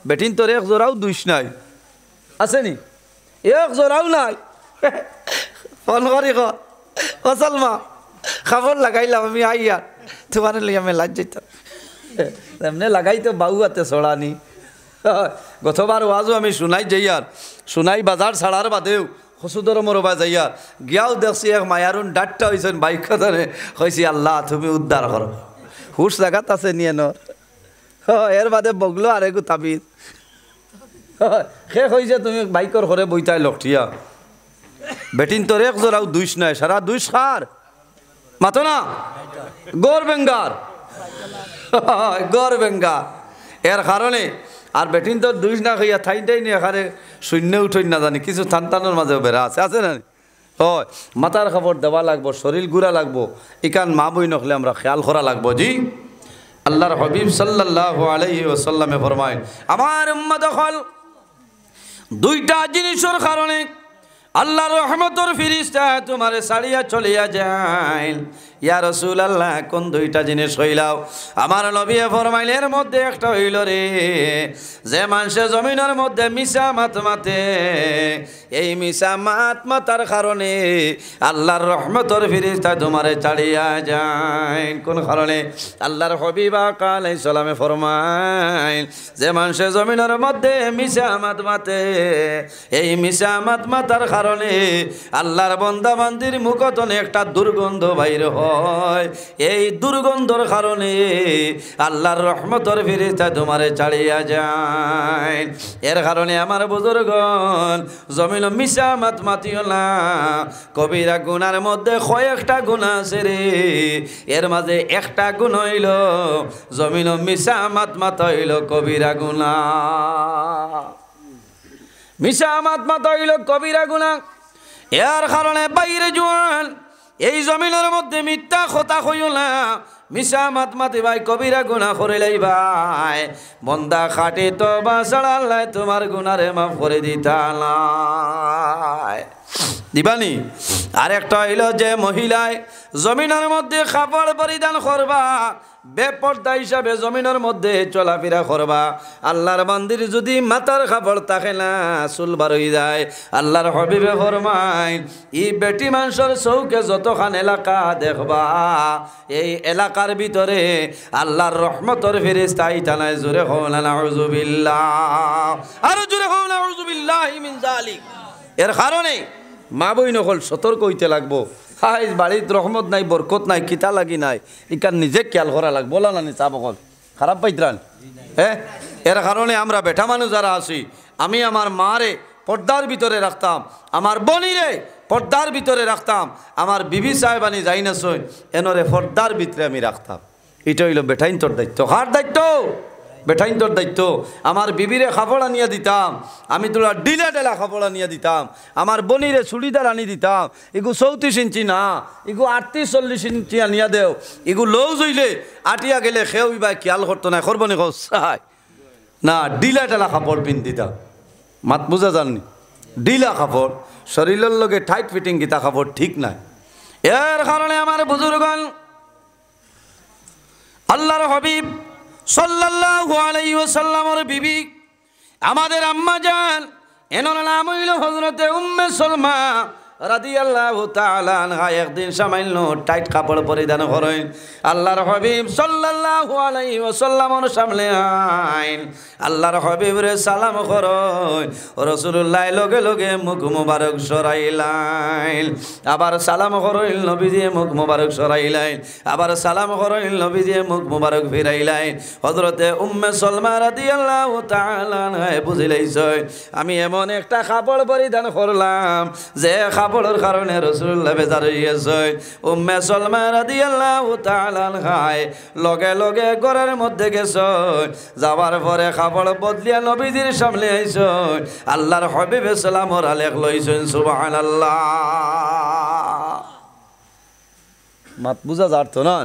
বেটিন তোর এক জোড়াও দুইশ নাই আসেনি এক জোড়াও নাই ফোন করি কসলমা খবর লাগাইলাম আমি আইয়া তোমার লিয়ে আমি লাজ যেতাম এমনি লাগাই তো বাউ হাতে ছড়ানি গতবার ওয়াজও আমি শুনাই যাইয়ার শুনাই বাজার ছাড়ার বাদেও হসুদর মরবা যাইয়ার গিয়াও দেখছি এক মায়ারুন ডাটটা হয়েছেন বাইক খাতানে কইছি আল্লাহ তুমি উদ্ধার করো হুশ জায়গাত আছে নিয়ে নর এর বাদে বগলো আর একটু তাবিজ শেষ হয়েছে তুমি বাইকর ঘরে বইতাই লঠিয়া বেটিন তোর এক জোড়াও দুইশ নাই সারা দুইশ খার মাতো না গড় বেঙ্গার গড় বেঙ্গা এর কারণে আর বেটিন তোর দুইশ না খাইয়া ঠাইটাই নিয়ে এখানে শূন্য উঠই না জানি কিছু থানতানোর মাঝেও বেড়া আছে না হয় মাথার খবর দেওয়া লাগবো শরীর গুড়া লাগবো ইকান মা বই নকলে আমরা খেয়াল করা লাগবো জি আল্লাহর হাবিব সাল্লাল্লাহু আলাইহি ওয়াসাল্লামে ফরমায় আমার উম্মত হল দুইটা জিনিসের কারণে আল্লাহর রহমতের ফিরিস্তা তোমারে ছাড়িয়া চলিয়া যায় ইয়া রাসূলুল্লাহ কোন দুইটা জিনিস হইলাও আমার নবী ফরমাইলেন এর মধ্যে একটা হইল রে যে মানুষে জমিনের মধ্যে মিছা মাত মাতে এই মিছা মাত মাতার কারণে আল্লাহর রহমতের ফিরিস্তা তোমারে ছাড়িয়া যায় কোন কারণে আল্লাহর হাবিব আলাইহিস সালামে ফরমাইল যে মানুষে জমিনের মধ্যে মিছা মাত মাতে এই মিছা মাত মাতার কারণে আল্লাহর বান্দা বান্দির মুখতনে একটা দুর্গন্ধ বাইর হয় এই দুর্গন্ধর কারণে আল্লাহর রহমতের ফিরিস্তা তোমারে ছাড়িয়া যায় এর কারণে আমার বুজুর্গণ জমিন মিছা মাত মাতিও না কবিরা গুনার মধ্যে কয়েকটা গুনাহ আছে রে এর মাঝে একটা গুণ হইল জমিন মিছা মাত মাত হইল কবিরা গুনাহ মিছা মাত মাত হইল কবিরা গুনাহ এর কারণে বাইরে জোয়ান এই জমিনের মধ্যে মিথ্যা কথা কইও না মিছা মাত মাতি ভাই কবিরা গুনাহ করিলাই ভাই বন্দা খাটে তো বাসাড়াল্লাই তোমার গুনারে মাফ করে দিতালাই দিবানি আর একটা হইল যে মহিলায় জমিনের মধ্যে কাপড় পরিধান করবা বেপর্দা হিসাবে জমিনের মধ্যে চলাফেরা করবা আল্লাহর বান্দির যদি মাথার কাপড় থাকে না চুল বার হয়ে যায় আল্লাহর হাবিবে ফরমায় ই বেটি মানুষের চৌকে যতখান এলাকা দেখবা এই এলাকার ভিতরে আল্লাহর রহমতের ফেরেশতা আইতানায় জোরে হওনা নাউযুবিল্লাহ আর জোরে হওনা নাউযুবিল্লাহি মিন যালিক এর কারণে মা বই নকল সতর্ক হইতে লাগবো হাই বাড়ির রহমত নাই বরকত নাই কিতা লাগি নাই ইকান নিজে খেয়াল করা লাগবো বলা না চা বকল খারাপ পাইত্রান হ্যাঁ এর কারণে আমরা বেটা মানুষ যারা আছি আমি আমার মারে পর্দার ভিতরে রাখতাম আমার বনিরে পর্দার ভিতরে রাখতাম আমার বিবি সাহেবানি যাই না সই এনরে পর্দার ভিতরে আমি রাখতাম এটা হইল বেটাইন তোর দায়িত্ব কার দায়িত্ব বেটাইন তোর দায়িত্ব আমার বিবিরে কাপড় আনিয়া দিতাম আমি তোলা ডিলা ডেলা কাপড় আনিয়া দিতাম আমার বনিরে চুড়িদার আনি দিতাম এগু 34 ইঞ্চি না এগু 38-40 ইঞ্চি আনিয়া দেও এগু লৌ জইলে আটিয়া গেলে খেউ বা খেয়াল করতো না করবনি চাই না ডিলা ডেলা কাপড় পিন দিতাম মাত বুঝা জাননি ডিলা কাপড় শরীরের লগে টাইট ফিটিং গীতা কাপড় ঠিক নাই এর কারণে আমার বুজুর্গণ আল্লাহর হাবিব সাল্লাল্লাহু আলাইহি ওয়াসাল্লামের বিবি আমাদের আম্মা জান এনার নাম হইল হযরতে উম্মে সালমা রাদিয়াল্লাহু তাআলা আনহা একদিন সামান্য টাইট কাপড় পরিধান করেন আল্লাহর হাবিব সাল্লাল্লাহু আলাইহি ওয়াসাল্লামের সামনে আইন আল্লাহর হাবিবরে সালাম করেন রাসূলুল্লাহ লগে লগে মুখ মুবারক সরাইলেন আবার সালাম করেন নবীজি মুখ মুবারক সরাইলেন আবার সালাম করেন নবীজি মুখ মুবারক ফিরাইলেন হযরতে উম্মে সালমা রাদিয়াল্লাহু তাআলা আনহা বুঝিলাইছে আমি এমন একটা কাপড় পরিধান করলাম যে কাপড়ের কারণে রাসূলুল্লাহ বেজার হইয়াছে উম্মে সালমা রাদিয়াল্লাহু তাআলা আনহা লগে লগে ঘরের মধ্যে গেছে যাওয়ার পরে কাপড় বদলিয়া নবীজির সামনে আইছে আল্লাহর হাবিব সালামর আলেখ লইছেন সুবহানাল্লাহ মাত বুঝা যাত না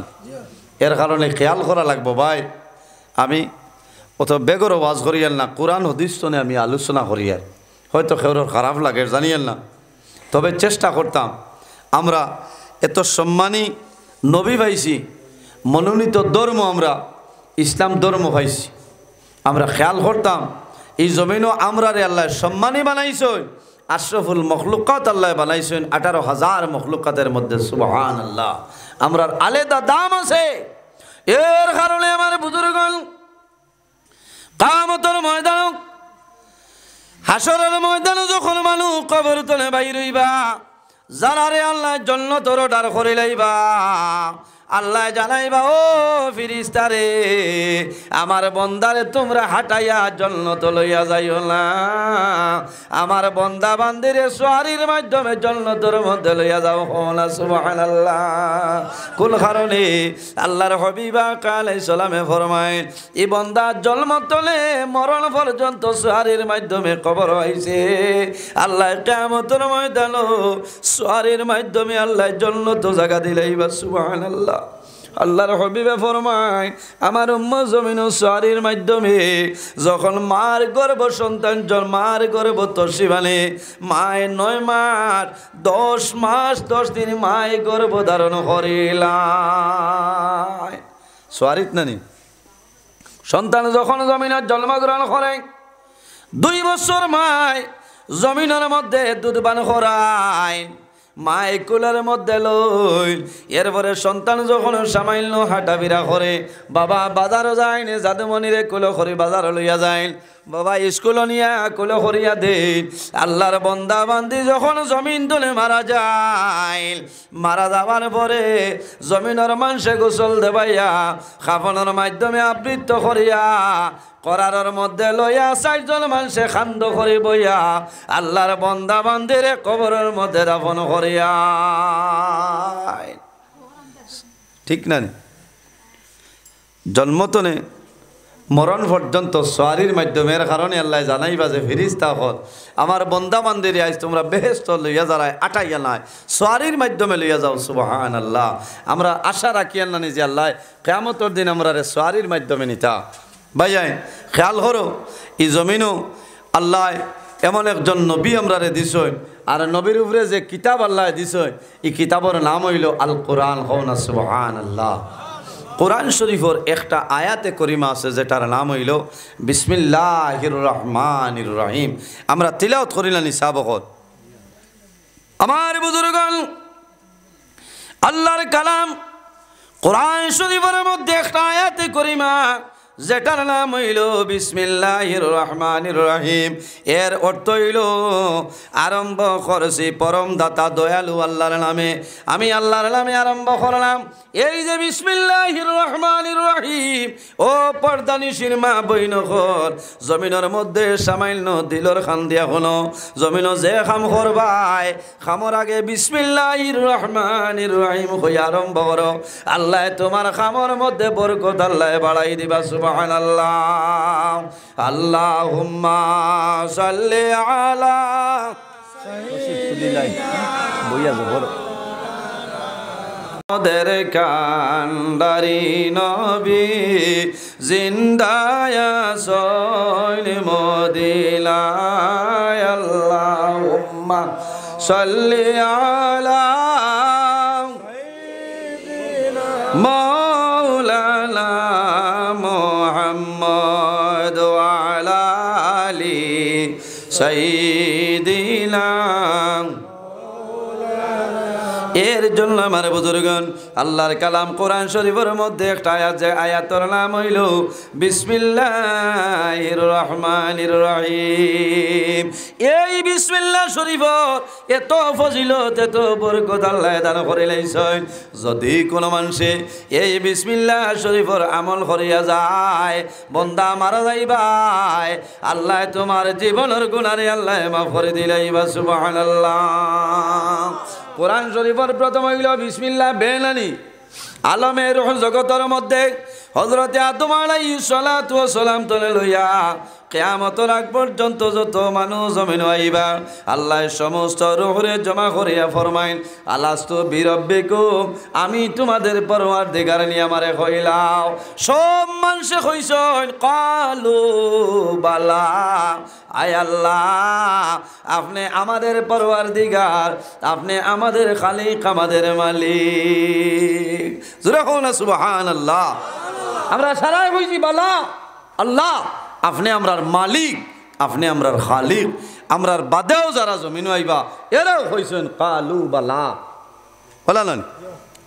এর কারণে খেয়াল করা লাগবো ভাই আমি অত বেগর ওয়াজ করিয়াল না কোরআন হাদিস তো আমি আলোচনা করিয়াল হয়তো কেউর খারাপ লাগে জানিয়েন না তবে চেষ্টা করতাম আমরা এত সম্মানী নবী পাইছি মনোনীত ধর্ম আমরা ইসলাম ধর্ম পাইছি আমরা খেয়াল করতাম এই জমিনও আমরারে আল্লাহ সম্মানী বানাইছেন, আশরাফুল মখলুকাত আল্লাহ বানাইছেন 18,000 মখলুকাতের মধ্যে। সুবহানাল্লাহ, আমরার আলাদা দাম আছে। এর কারণে আমার বুজুর্গণ কিয়ামতের ময়দান, হাসরের ময়দানে যখন মানুষ কবর তলে বাইর হইবা, যারারে আল্লাহ জান্নাতের অর্ডার করে লাইবা, আল্লাহ জানাইবা, ও ফিরিস্তারে, আমার বন্দারে তোমরা হাঁটাইয়া জান্নাত লইয়া যাইও না, আমার বন্দা বান্দিরে সোয়ারির মাধ্যমে জান্নাতের মধ্যে লইয়া যাও না। সুবহানাল্লাহ। কোন কারণে? আল্লাহর হাবিবা আলাইহিস সালামে ফরমায়, এই বন্দা জন্ম তলে মরণ পর্যন্ত সোয়ারির মাধ্যমে কবর হইছে, আল্লাহ কিয়ামতের ময়দানে সোয়ারির মাধ্যমে আল্লাহ জান্নাত জায়গা দিলাইবা। সুবহানাল্লাহ। আল্লাহর হাবিবে ফরমায়, আমার উম্মত জমিন সোয়ারির মাধ্যমে যখন মার গর্ভ সন্তান মার গর্ভ তসিবানে মায় 9 মাস 10 মাস 10 দিন মায় গর্ভ ধারণ করিলাম। সোয়ারিত নানি সন্তান যখন জমিনের জন্মগ্রহণ করে 2 বছর মায় জমিনের মধ্যে দুধ পান করায়, মায় কুলের মধ্যে লই, এরপরে সন্তান যখন সামান্য হাঁটাফিরা করে, বাবা বাজারও যায় না, জাদুমণিরে কুলো করে বাজার লইয়া যায়, বাবা স্কুল নিয়া কুলো করিয়া দেন। আল্লাহর বন্দা বান্দি যখন জমিন তুলে মারা যায়, মারা যাওয়ার পরে জমিনের মানুষে গোসল দেবাইয়া খাফনের মাধ্যমে আবৃত্ত করিয়া করার মধ্যে লইয়া 4 জন মানুষে খান্দ করে বইয়া আল্লাহর বন্দা বান্দিরে কবরের মধ্যে দাফন করিয়া। ঠিক না? জন্মতনে মরণ পর্যন্ত সোয়ারির মাধ্যমে। এর কারণে আল্লাহ জানাইবা যে ফিরিস্তা হল আমার বন্দা বান্দিরে আজ তোমরা বেহেশত লইয়া যারায় আটাইয়া নাই, সোয়ারির মাধ্যমে লইয়া যাও। সুবহানাল্লাহ। আমরা আশা রাখিয়া না যে আল্লাহ কিয়ামতের দিন আমরা সোয়ারির মাধ্যমে নিতা। ভাইয়াই খেয়াল করো, এই জমিনও আল্লাহ এমন একজন নবী আমরা দিছেন, আর নবীর উপরে যে কিতাব আল্লাহ দিছেন, এই কিতাবের নাম হইল আল কোরআন। হও না সুবহানাল্লাহ। কোরআন শরীফের একটা আয়াতে করিমা আছে যেটার নাম হইল বিসমিল্লাহির রহমানির রহিম। আমরা তিলাওয়াত করিলাম নিসাবকত। আমার বুজুর্গণ, আল্লাহর কালাম কোরআন শরীফের মধ্যে একটা আয়াতে করিমা যেটার নাম হইল বিসমিল্লাহির রহমানির রহিম। এর অর্থ হইল আরম্ভ করছি পরম দাতা দয়ালু আল্লাহর নামে, আমি আল্লাহর নামে আরম্ভ করলাম। এই যে বিসমিল্লাহির রহমানির রহিম, ও পর্দানিশির মা বইনখর, জমিনের মধ্যে সামান্য দিলর খান দিয়া হলো, জমিন যে খাম করবাই খামর আগে বিসমিল্লাহির রহমানির রহিম হয়ে আরম্ভ করো। আল্লাহ তোমার খামর মধ্যে বরকত আল্লাহ বাড়াই দিবা। সুবহানাল্লাহ। আল্লাহুম্মা সাল্লি আলা মোদের কান্ডারি নবী জিন্দায়া সৈন মদিনায়। আল্লাহুম্মা সাল্লি আলা মাওলানা মুহাম্মদ ওয়া আলা আলি সাইয়্যিদিনা। এর জন্য আমার বুজুর্গণ আল্লাহর কালাম কোরআন শরীফের মধ্যে একটা আয়াত, যে আয়াতের নাম হইল বিসমিল্লাহির রহমানির রহিম। এই বিসমিল্লাহ শরীফর এত ফজিলত এত বরকত আল্লাহ দান করে লাইছেন। যদি কোনো মানুষে এই বিসমিল্লাহ শরীফর আমল করিয়া যায়, বন্দা মারা যাইবাই, আল্লাহ তোমার জীবনের গুনারে আল্লাহ মাফ করে দিলাইবা। সুবহানাল্লাহ। কোরআন শরীফের প্রথম হইল বিসমিল্লাহ বেনানি আলমের জগতের মধ্যে হযরতে আদম আলাইহিস সালাতু ওয়াস সালাম তলে লইয়া কিয়ামতের আগ পর্যন্ত যত মানুষ জমিন আইবা, আল্লাহ সমস্ত রূহরে জমা করিয়া ফরমাইন আলাস্তু বিরাব্বিকুম, আমি তোমাদের পরওয়ারদিগার নিয়ে আমারে কইলাও। সব মানুষে কইছেন কালু বালা, আয় আল্লাহ আপনি আমাদের পরওয়ারদিগার, আপনি আমাদের খালিক, আমাদের মালিক। জোরে কও না সুবহানাল্লাহ। আমরা সারাই কইছি বালা, আল্লাহ আপনি আমরার মালিক, আপনি আমরার খালিক, আমরার বাদেও যারা জমিন আইবা এরাও হইছেন কালু বালা বলা নন।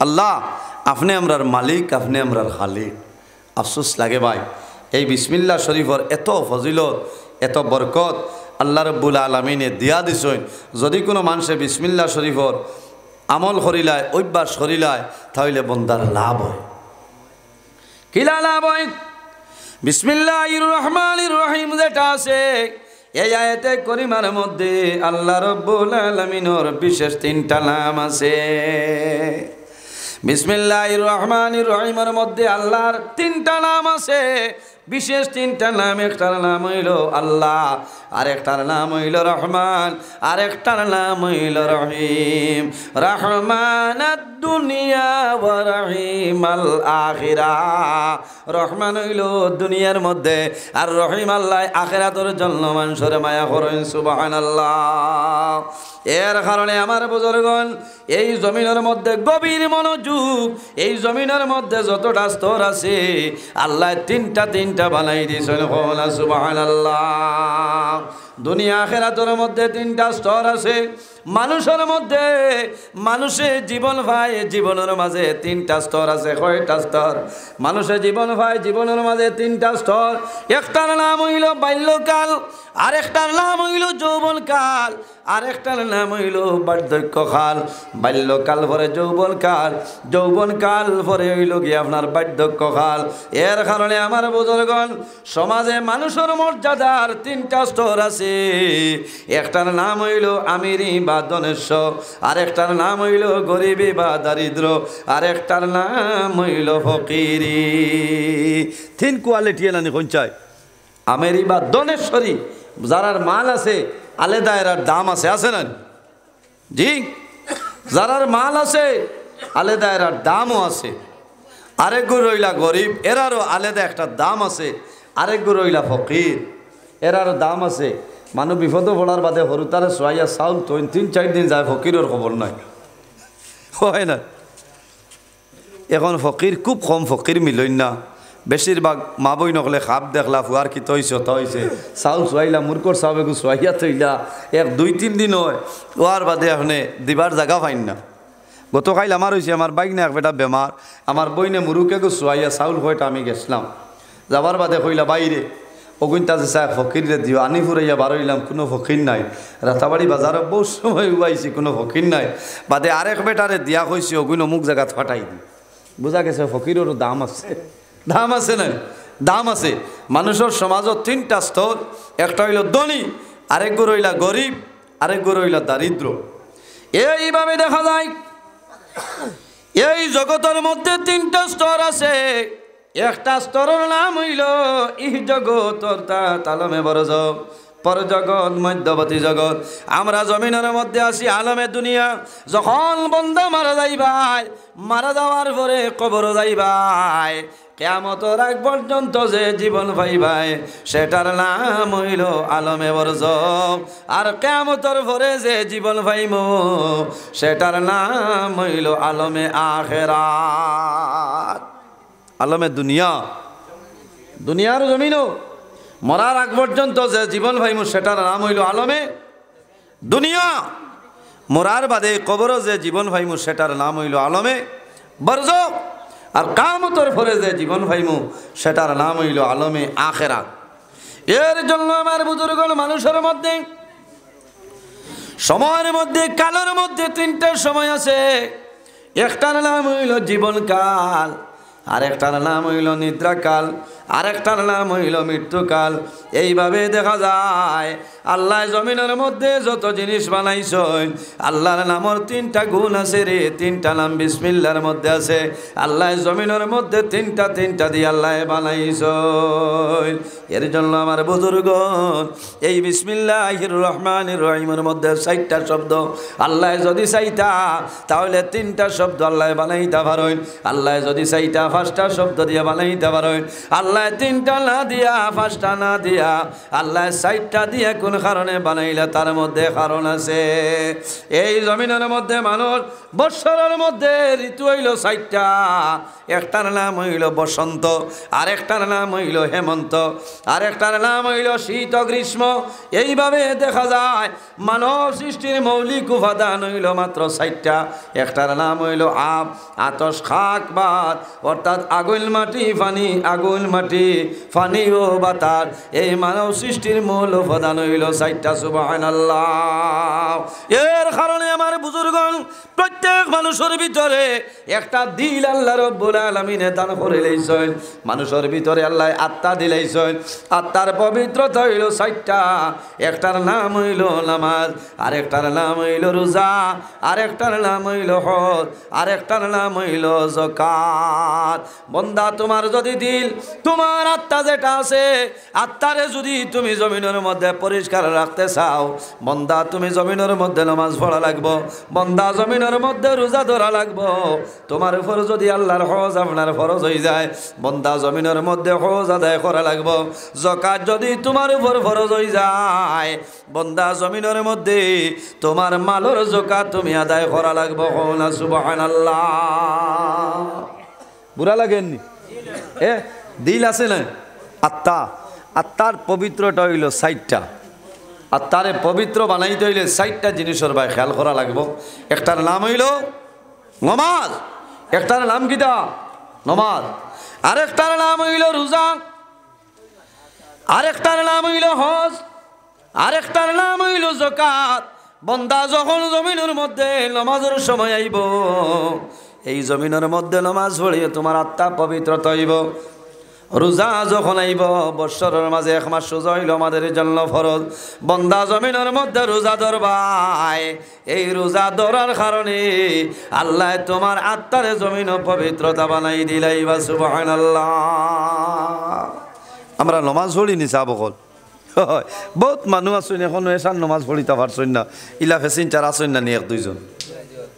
আল্লাহ আপনি আমরার মালিক, আপনি আমরার খালিক। আফসোস লাগে ভাই, এই বিসমিল্লাহ শরীফর এত ফজিলত, এত বরকত আল্লাহ রব্বুল আলমিনে দিয়া দিছেন। যদি কোনো মানুষে বিসমিল্লাহ শরীফর আমল করিলায়, অভ্যাস করিলায়, তাহলে বন্দার লাভ হয়। কিলা লাভ হয়? বিসমিল্লাহির রহমানির রহিম যেটা আছে এই আয়াতে করিমার মধ্যে আল্লাহ রব্বুল আলামিনের বিশেষ 3টা নাম আছে। বিসমিল্লাহির রহমানির রহিমের মধ্যে আল্লাহর 3টা নাম আছে, বিশেষ 3টা নাম। একটার নাম হইল আল্লাহ, আরেকটার নাম হইল রহমান, আরেকটার নাম হইল রহিম। রহমানাদ দুনিয়া ওয়া রহিমাল আখিরা। রহমান হইল দুনিয়ার মধ্যে, আর রহিম আল্লাহ আখিরাতের জন্য মানুষের মায়া করেন। সুবহানাল্লাহ। এর কারণে আমার বুজুর্গণ, এই জমিনের মধ্যে গভীর মনোযোগ, এই জমিনের মধ্যে যতটা স্তর আছে আল্লাহ 3টা বানাই দিয়েছেন। সুবহানাল্লাহ। দুনিয়া আখিরাতের মধ্যে 3টা স্তর আছে। মানুষের মধ্যে মানুষের জীবন ভাই, জীবনের মাঝে 3টা স্তর আছে। কয়টা স্তর? মানুষের জীবন ভাই, জীবনের মাঝে 3টা স্তর। একটার নাম হইল বাল্যকাল, আরেকটার নাম হইল যৌবনকাল, আরেকটার নাম হইল বার্ধক্যকাল। বাল্যকাল পরে যৌবনকাল, যৌবনকাল পরে হইল গিয়ে আপনার বার্ধক্যকাল। এর কারণে আমার বুজুর্গণ, সমাজে মানুষের মর্যাদার 3টা স্তর আছে। একটার নাম হইল আমিরি বা ধনেশ্বর, আরেকটার নাম হইল গরিবী বা দারিদ্র, আরেকটার নাম হইল ফকিরি। 3 কোয়ালিটি এলানি কোন চাই? আমেরি বা ধনেশ্বরী, যারার মাল আছে আলাদা এরার দাম আছে, আছে না জি? যারার মাল আছে আলাদা এরার দামও আছে। আরেক গো রইলা গরিব, এরারও আলাদা একটা দাম আছে। আরেক গো রইলা ফকির, এরারও দাম আছে। মানুষ বিপদ পড়ার বাদে হরুতারে সোয়াইয়া চাউল তো 3-4 দিন যায়, ফকিরের খবর নাই, হয় না? এখন ফকির খুব কম, ফকির মিলইন না। বেশিরভাগ মা বই নকলে খাপ দেখলা ফুয়ার কি তৈছ তৈছে, চাউল চুয়াইলা, মুরকর চাউল এগু চুয়াইয়া থইলা, 1-2-3 দিন হয়, ওয়ার বাদে এখানে দিবার জায়গা পাইন না। গতকাল আমার হয়েছে, আমার বাইক না এক বেটা বেমার, আমার বইনে মুরুকে গু চুয়াইয়া চাউল কয়টা আমি গেছিলাম, যাবার বাদে কইলা বাইরে অগুনটা যে চায় ফকিরে দিও, আনি ফুরাইয়া বারইলাম, কোনো ফকির নাই। রাতাবাড়ি বাজারে বহু সময় উবাইছি, কোনো ফকির নাই। বাদে আরেক বেটারে দিয়া কইছি অগুন অমুক জায়গাত ফাটাই দি। বোঝা গেছে ফকিরেরও দাম আছে, দাম আছে না? দাম আছে। মানুষের সমাজত 3টা স্তর। একটা হইল ধনী, আরেক গো রইলা গরিব, আরেক গো রইলা দারিদ্র। এইভাবে দেখা যায় এই জগতের মধ্যে 3টা স্তর আছে। একটা স্তরের নাম হইল ইহ জগৎ, অর্থাৎ আলমে বরজগ, পরজগৎ, মধ্যবর্তী জগৎ। আমরা জমিনের মধ্যে আছি আলমে দুনিয়া। যখন বন্দা মারা যাইবাই, মারা যাওয়ার পরে কবর যাইবাই, কিয়ামতের আগ পর্যন্ত যে জীবন পাইবাই সেটার নাম হইল আলমে বরজখ। আর কিয়ামতের পরে যে জীবন পাইম সেটার নাম হইল আলমে আখিরাত। আলমে দুনিয়া, দুনিয়ার জমিনও মরার আগ পর্যন্ত যে জীবন পাইম সেটার নাম হইল আলমে দুনিয়া। মরার বাদে কবরও যে জীবন পাইম সেটার নাম হইল আলমে বরজখ। আর কিয়ামতের পরে যে জীবন পাইমু সেটার নাম হইল আলমে আখিরাত। এর জন্য আমার বুজুর্গণ, মানুষের মধ্যে সময়ের মধ্যে, কালের মধ্যে 3টা সময় আছে। একটার নাম হইল জীবনকাল, আরেকটার নাম হইল নিদ্রাকাল, আরেকটার নাম হইল মৃত্যুকাল। এইভাবে দেখা যায় আল্লাহ জমিনের মধ্যে যত জিনিস বানাইছেন, আল্লাহর নামের 3টা গুণ আছে রে। 3টা নাম বিসমিল্লাহর মধ্যে আছে। আল্লাহ জমিনের মধ্যে 3টা দিয়ে আল্লাহ বানাইছেন। এর জন্য আমার বুজুর্গ, এই বিসমিল্লাহির রহমানির রহিমের মধ্যে 4টা শব্দ আল্লাহ যদি চাইতা তাহলে 3টা শব্দ আল্লাহ বানাইতে পারেন। আল্লাহ যদি চাইতা পাঁচটা শব্দ দিয়া বানাইতে পারেন। আল্লাহ তিনটা না দিয়া পাঁচটা না দিয়া আল্লাহ চারটা দিয়া কোন কারণে বানাইলা তার মধ্যে কারণ আছে। এই জমিনের মধ্যে মানুষ বৎসরের মধ্যে ঋতু হইল চারটা। একটার নাম হইল বসন্ত, আরেকটার নাম হইল হেমন্ত, আরেকটার নাম হইল শীত গ্রীষ্ম। এইভাবে দেখা যায় মানব সৃষ্টির মৌলিক উপাদান হইল মাত্র চারটা। একটার নাম হইল আপ, আতস, খাক, বাত, অর্থাৎ আগুন মাটি পানি, আগুন মাটি পানি ও বাতাস। এই মানব সৃষ্টির মূল উপাদান হইল চারটা। সুবহানাল্লাহ। এর কারণে আমার বুজুর্গণ প্রত্যেক মানুষের ভিতরে একটা দিল আল্লাহ রব্বুল আলামিনে দান করে লইছেন। মানুষের ভিতরে আল্লাহ আত্মা দিলাইছেন। আত্মার পবিত্রতা হইল চারটা। একটার নাম হইল নামাজ, আরেকটার নাম হইল রোজা, আরেকটার নাম হইল হজ, আরেকটার নাম হইল যাকাত। বান্দা তোমার যদি দিল, তোমার আত্মা যেটা আছে, আত্মারে যদি তুমি জমিনের মধ্যে পরিষ্কার রাখতে চাও, বান্দা তুমি জমিনের মধ্যে নামাজ পড়া লাগবো, বান্দা জমিনের মধ্যে রোজা ধরা লাগবো। তোমার উপর যদি আল্লাহর হজ আপনার ফরজ হয়ে যায়, বান্দা জমিনের মধ্যে হজ আদায় করা লাগবো। যাকাত যদি তোমার উপর ফরজ হয়ে যায়, বান্দা জমিনের মধ্যে তোমার মালের যাকাত তুমি আদায় করা লাগবো। না সুবহানাল্লাহ। বুড়া লাগেননি? দিল আছে না আত্মা, আত্মার পবিত্রটা হইল চারটা। আত্মারে পবিত্র বানাইতে হইলে চারটা জিনিসের ভাই খেয়াল করা লাগবো। একটার নাম হইল নমাজ, একটার নাম কিটা নমাজ, আরেকটার নাম হইল রোজা, আরেকটার নাম হইল হজ, আরেকটার নাম হইল যাকাত। বান্দা যখন জমিনের মধ্যে নামাজের সময় আইব, এই জমিনের মধ্যে নামাজ পড়িয়ে তোমার আত্মা পবিত্রতা হইব। রোজা যখন আইব, বৎসরের মাঝে এক মাস রোজা হইল আমাদের জন্য ফরজ। বান্দা জমিনের মধ্যে রোজা ধরবাই, এই রোজা ধরার কারণে আল্লাহ তোমার আত্মারে জমিন পবিত্রতা বানাই দিলাইবা। সুবহানাল্লাহ। আমরা নমাজ পড়ি নি চাবকল, বহুত মানুষ আসুন এখন এসান নমাজ পড়িতে পারছেন না। ইলা ফেসিন চার আসেন না নি এক দুইজন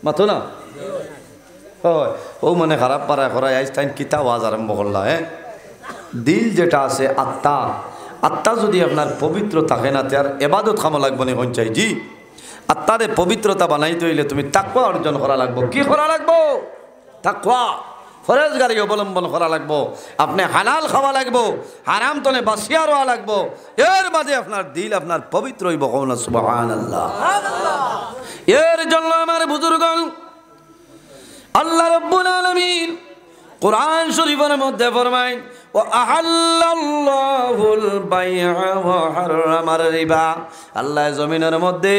মাথো না। হয় ও মানে খারাপ পারা করাই আইস তাই কিতা ওয়াজ আরম্ভ করলা। দিল যেটা আছে আত্মা, আত্মা যদি আপনার পবিত্র থাকে না, তার এবাদত খামো লাগবো না। চাই জি আত্মারে পবিত্রতা বানাইতে হইলে তুমি তাকওয়া অর্জন করা লাগবো। কি করা লাগবো? তাকওয়া, ফরেজগারি অবলম্বন করা লাগবো। আপনি হালাল খাওয়া লাগবো, হারাম তলে বাসিয়া রোয়া লাগবো। এর মাঝে আপনার দিল আপনার পবিত্র হইব। কওনা সুবহানাল্লাহ। এর জন্য আমার বুজুর্গণ আল্লাহ রাব্বুল আলামিন কুরআন শরীফের মধ্যে ফরমায়, ও আহাল্লাল্লাহুল বাইআ ওয়া হারামার রিবা। আল্লাহ জমিনের মধ্যে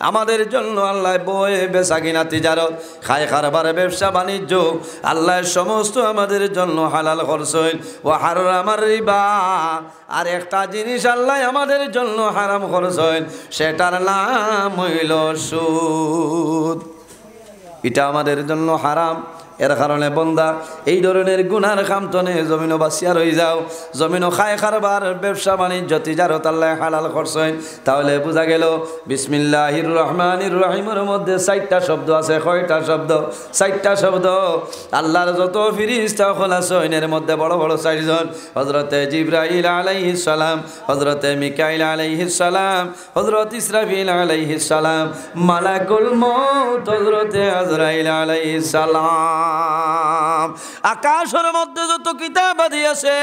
আমাদের জন্য আল্লাহ বয়ে বেচা কিনা, তিজারত, খায় কারবার, ব্যবসা বাণিজ্য আল্লাহ সমস্ত আমাদের জন্য হালাল করছেন। ও হারামার রিবা, আর একটা জিনিস আল্লাহ আমাদের জন্য হারাম করছেন, সেটার নাম হইল সুদ। এটা আমাদের জন্য হারাম। এর কারণে বন্দা এই ধরনের গুনার কামতনে জমিনও বাসিয়া রয়ে যাও। জমিনও খায় কারবার, ব্যবসা বাণিজ্য, তিজারত আল্লাহ হালাল করছেন। তাহলে বোঝা গেল বিসমিল্লাহির রহমানির রহিমের মধ্যে 4টা শব্দ আছে। কয়টা শব্দ? 4টা শব্দ। আল্লাহর যত ফেরেশতা আছেন এর মধ্যে বড় বড় 4 জন। হযরতে জিবরাইল আলাইহিস সালাম, হযরতে মিকাইল আলাইহিস সালাম, হযরত ইসরাফিল আলাইহিস সালাম, মালাকুল মউত হযরতে আজরাইল আলাইহিস সালাম। আকাশের মধ্যে যত কিতাব আদি আছে,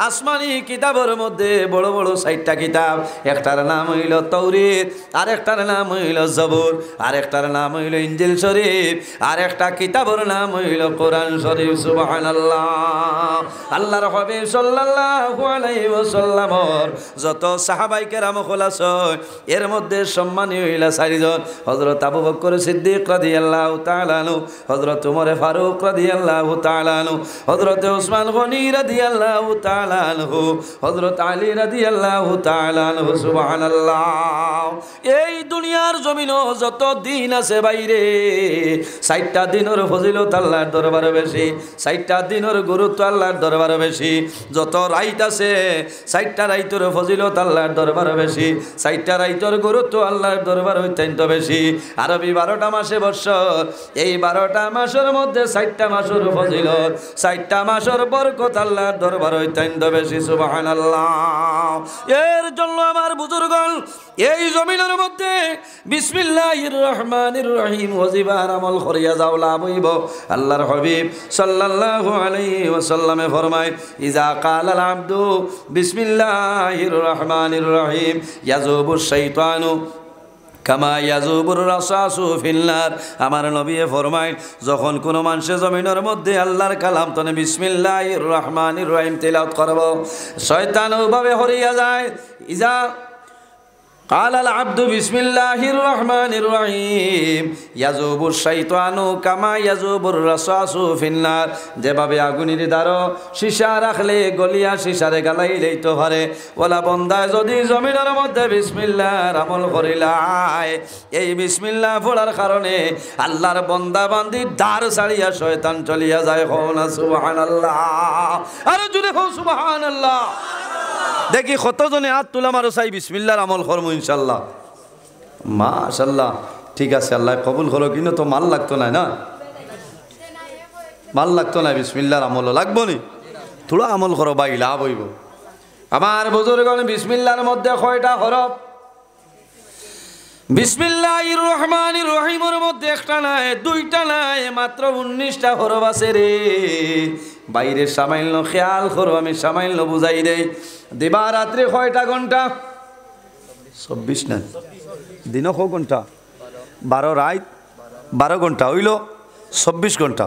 আসমানি কিতাবের মধ্যে বড় বড় 4টা কিতাব। একটার নাম হইল তাওরীত, আরেকটার নাম হইল জবুর, আরেকটার নাম হইল ইনজিল শরীফ, আরেকটা কিতাবের নাম হইল কোরআন শরীফ। সুবহানাল্লাহ। আল্লাহর হাবিব সাল্লাল্লাহু আলাইহি ওয়াসাল্লামর যত সাহাবায়ে কেরাম আছে এর মধ্যে সম্মানী হইল 4 জন। হযরত আবু বকর সিদ্দিক রাদিয়াল্লাহু তাআলা আনহু, হযরত ওমর ফারুক রাদিয়াল্লাহু তাআলা আনহু, হযরত ওসমান গনি রাদিয়াল্লাহু তাআলা আনহু, হযরত আলী রাদিয়াল্লাহু তাআলা আনহু। সুবহানাল্লাহ। এই দুনিয়ার জমিনও যত দিন আছে বাইরে, 4টা দিনের ফজিলত আল্লাহর দরবারে বেশি, 4টা দিনের গুরুত্ব আল্লাহর দরবারে বেশি। যত রাইত আছে 4টা রাইতের ফজিলত আল্লাহর দরবারে বেশি, 4টা রাইতের গুরুত্ব আল্লাহর দরবারে অত্যন্ত বেশি। আরবি 12টা মাসে বৎসর, এই 12টা মাসের মধ্যে 4টা মাসের ফজিলত, 4টা মাসের বরকত আল্লাহর দরবার অত্যন্ত বেশি। সুবহানাল্লাহ। এর জন্য আমার বুজুর্গণ এই জমিনের মধ্যে বিসমিল্লাহির রহমানির রহিম ওয়াজিবার আমল করিয়া যাও, লাভ হইব। আল্লাহর হাবিব সাল্লাল্লাহু আলাইহি ওয়াসাল্লামে ফরমায়, ইজা কালাল আবদু বিসমিল্লাহির রহমানির রহিম ইয়াজুবুশ শাইতানু কামা ইয়াজুবুর রাসাসু ফিন্নার। আমার নবী ফরমায়, যখন কোনো মানুষের জমিনের মধ্যে আল্লাহর কালাম তনে বিসমিল্লাহির রহমানির রহিম তেলাওয়াত করব, শয়তান ওভাবে হরিয়া যায়। ইজা কালাল আবদু বিসমিল্লাহির রহমানির রহিম ইয়াজুবুশ শাইতানু কামা ইয়াজুবুর রাসাসু ফিন্নার। যেভাবে আগুনের দ্বারা সীসা রাখলে গলিয়া সীসারে গালাইলেই তো পারে, ওলা বন্দায় যদি জমিনের মধ্যে বিসমিল্লাহর আমল করিলাই, এই বিসমিল্লাহ পড়ার কারণে আল্লাহর বন্দা বান্দি দ্বার ছাড়িয়া শয়তান চলিয়া যায়। হও না সুবহানাল্লাহ, আরে জুড়ে হও সুবহানাল্লাহ। দেখি কতজনে হাত তুলা মারো চাই বিসমিল্লাহর আমল করবো ইনশাল্লাহ। মাশাল্লাহ, ঠিক আছে, আল্লাহ কবুল করো। কিন্তু তো মাল লাগতো না, না মাল লাগতো না, বিসমিল্লাহর আমল লাগবো নি, থোড়া আমল করো ভাই, লাভ হইব। আমার বুজুর্গণ বিসমিল্লাহর মধ্যে কয়টা হরফ? বিসমিল্লাহির রহমানির রহিমের মধ্যে একটা নাই, দুইটা নাই, মাত্র 19টা হরফ আছে রে। বাইরে সামাইল খেয়াল করো, আমি সামাইল বুঝাই দেই। দিবা রাত্রে কয়টা ঘন্টা? 24 না, দিনও ক ঘন্টা? 12 রাত 12 ঘন্টা হইল 24 ঘন্টা।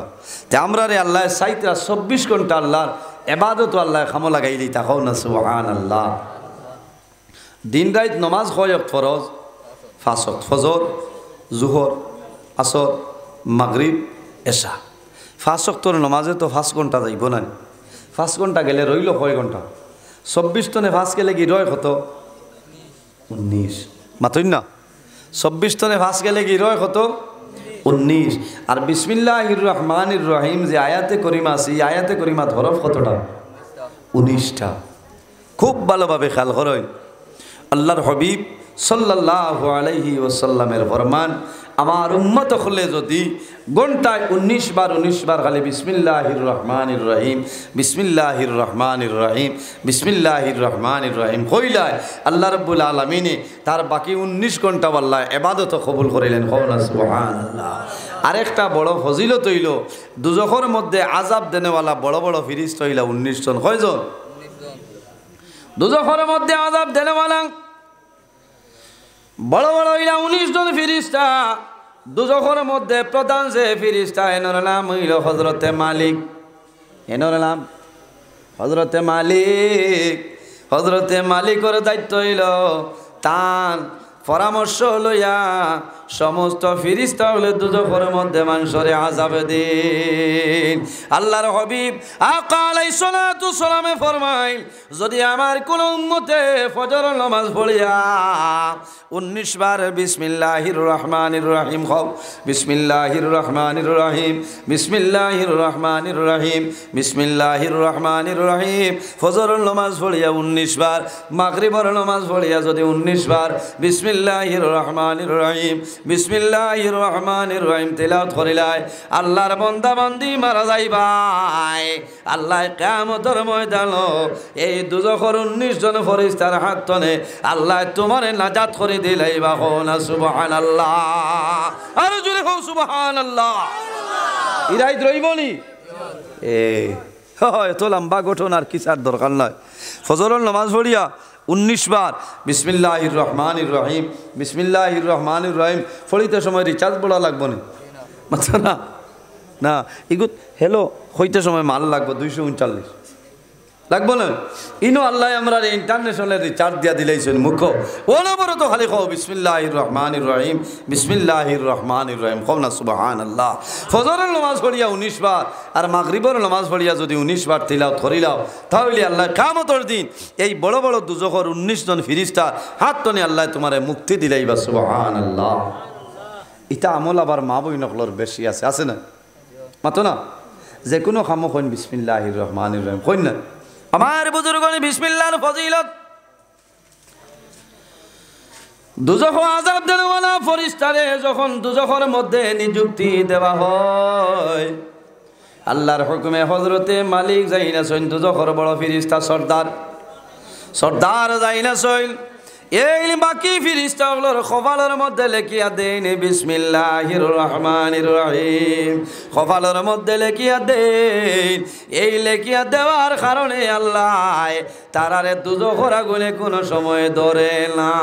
তে আমরা রে আল্লাহ সাইতরা 24 ঘন্টা আল্লাহর এবাদত আল্লাহ খামো লাগাই দিই। তাকাও না সুবহানাল্লাহ। দিন রাত নমাজ হয় ফরজ 5 ওয়াক্ত, ফজর, জোহর, আসর, মাগরিব, এশা। 5 ওয়াক্তর নমাজে তো 5 ঘন্টা যাইব না। 5 ঘন্টা গেলে রইল কয় ঘন্টা? 24 টনে 5 গেলে কি রয় কত? 19। মাতই না, 24 টনে 5 গেলে কি রয় কত? 19। আর বিসমিল্লাহির রহমানির রহিম যে আয়াতে করিমা আছে, এই আয়াতে করিমা হরফ কতটা? 19টা। খুব ভালোভাবে খেয়াল করেন। আল্লাহর হাবিব সাল্লাল্লাহু আলাইহি ওয়াসাল্লামের ফরমান, আমার উম্মত হলে যদি ঘন্টায় 19 বার খালি বিসমিল্লাহির রহমানির রহিম, বিসমিল্লাহির রহমানির রহিম, বিসমিল্লাহির রহমানির রহিম কইলায়, আল্লাহ রাব্বুল আলামিনে তার বাকি 19 ঘন্টা আল্লাহ ইবাদত কবুল করিলেন। কওনা সুবহানাল্লাহ। আরেকটা বড় ফজিলত হইল, দুজখের মধ্যে আযাব দেনেওয়ালা বড় বড় ফেরেশতা হইলা 19 জন। কয়জন? দুজখের মধ্যে আযাব দেনেওয়ালা বড় বড় হইলা 19 জন ফেরেশতা। দুজখের মধ্যে প্রধান যে ফেরেশতা, এনার নাম হইল হযরতে মালিক। এনার নাম হযরতে মালিক। হযরতে মালিকের দায়িত্ব হইল তার পরামর্শ লইয়া সমস্ত ফেরেশতা হলে দুজখের মধ্যে মানুষরে আযাব দিন। আল্লাহর হাবিব আকা আলাইহিস সালাতু সালামে ফরমাইল, যদি আমার কোন উম্মতে ফজর নামাজ পড়িয়া 19 বার বিসমিল্লাহির রহমানির রহিম খাও, বিসমিল্লাহির রহমানির রহিম, বিসমিল্লাহির রহমানির রহিম, বিসমিল্লাহির রহমানির রহিম, ফজর নামাজ পড়িয়া 19 বার, মাগরিবের নামাজ পড়িয়া যদি 19 বার বিসমিল্লাহির রহমানির রহিম, বিসমিল্লাহির রহমানির রহিম তেলাওয়াত করিলাই, আল্লাহর বান্দা বান্দি মারা যাইবাই। আল্লাহ কিয়ামতের ময়দানে এই দুজখের 19 জন ফেরেশতার হাত ধরে আল্লাহ তোমারে নাজাত করে দিলাইবা। না সুবহানাল্লাহ, আর জোরে হও সুবহানাল্লাহ। ইরাই রইবনি এত লম্বা গঠন আর কিসার দরকার নয়। ফজরের নামাজ পড়িয়া 19 বার বিসমিল্লাহির রহমানির রহিম, বিসমিল্লাহির রহমানির রহিম ফলিতে সময় রিচার্জ বলা লাগবো না, মাত্র না না ইগুত হ্যালো হইতে সময় মাল লাগবো 239 লাগবো না। ইনো আল্লাহ আমরা ইন্টারন্যাশনাল রিচার্জ দিয়া দিলাইছেন মুখ ওনাবরও তো খালি খাও বিসমিল্লাহির রহমানির রহিম, বিসমিল্লাহির রহমানির রহিম খাও না সুবহানাল্লাহ। ফজরের নামাজ পড়িয়া 19 বার আর মাগরিবের নামাজ পড়িয়া যদি 19 বার তিলাওয়াত করিলাও, তাহলে আল্লাহ কিয়ামতের দিন এই বড় বড় দুজখের 19 জন ফেরেশতার হাত ধরে আল্লাহ তোমারে মুক্তি দিলাইবা। সুবহানাল্লাহ। এটা আমল আবার মা বই নকলর বেশি আছে, আছে না? মাতো না, যে কোনো কামো কইন বিসমিল্লাহির রহমানির রহিম কইন না। আমার বুজুর্গণ বিসমিল্লাহর ফজিলত, দুজখ আযাব দেওয়ালা ফেরেশতারে যখন দুজখের মধ্যে নিযুক্তি দেওয়া হয়, আল্লাহর হুকুমে হযরতে মালিক যাইনা সইন দুজখর বড় ফেরেশতা সর্দার যাইনা সইন এই বাকি ফেরেশতাগুলোর কপালের মধ্যে লেখিয়া দেন বিসমিল্লাহির রহমানির রহিম, কপালের মধ্যে লেখিয়া দেন। এই লেখিয়া দেওয়ার কারণে আল্লাহ তারারে দুজখর আগুনে কোনো সময় ধরে না।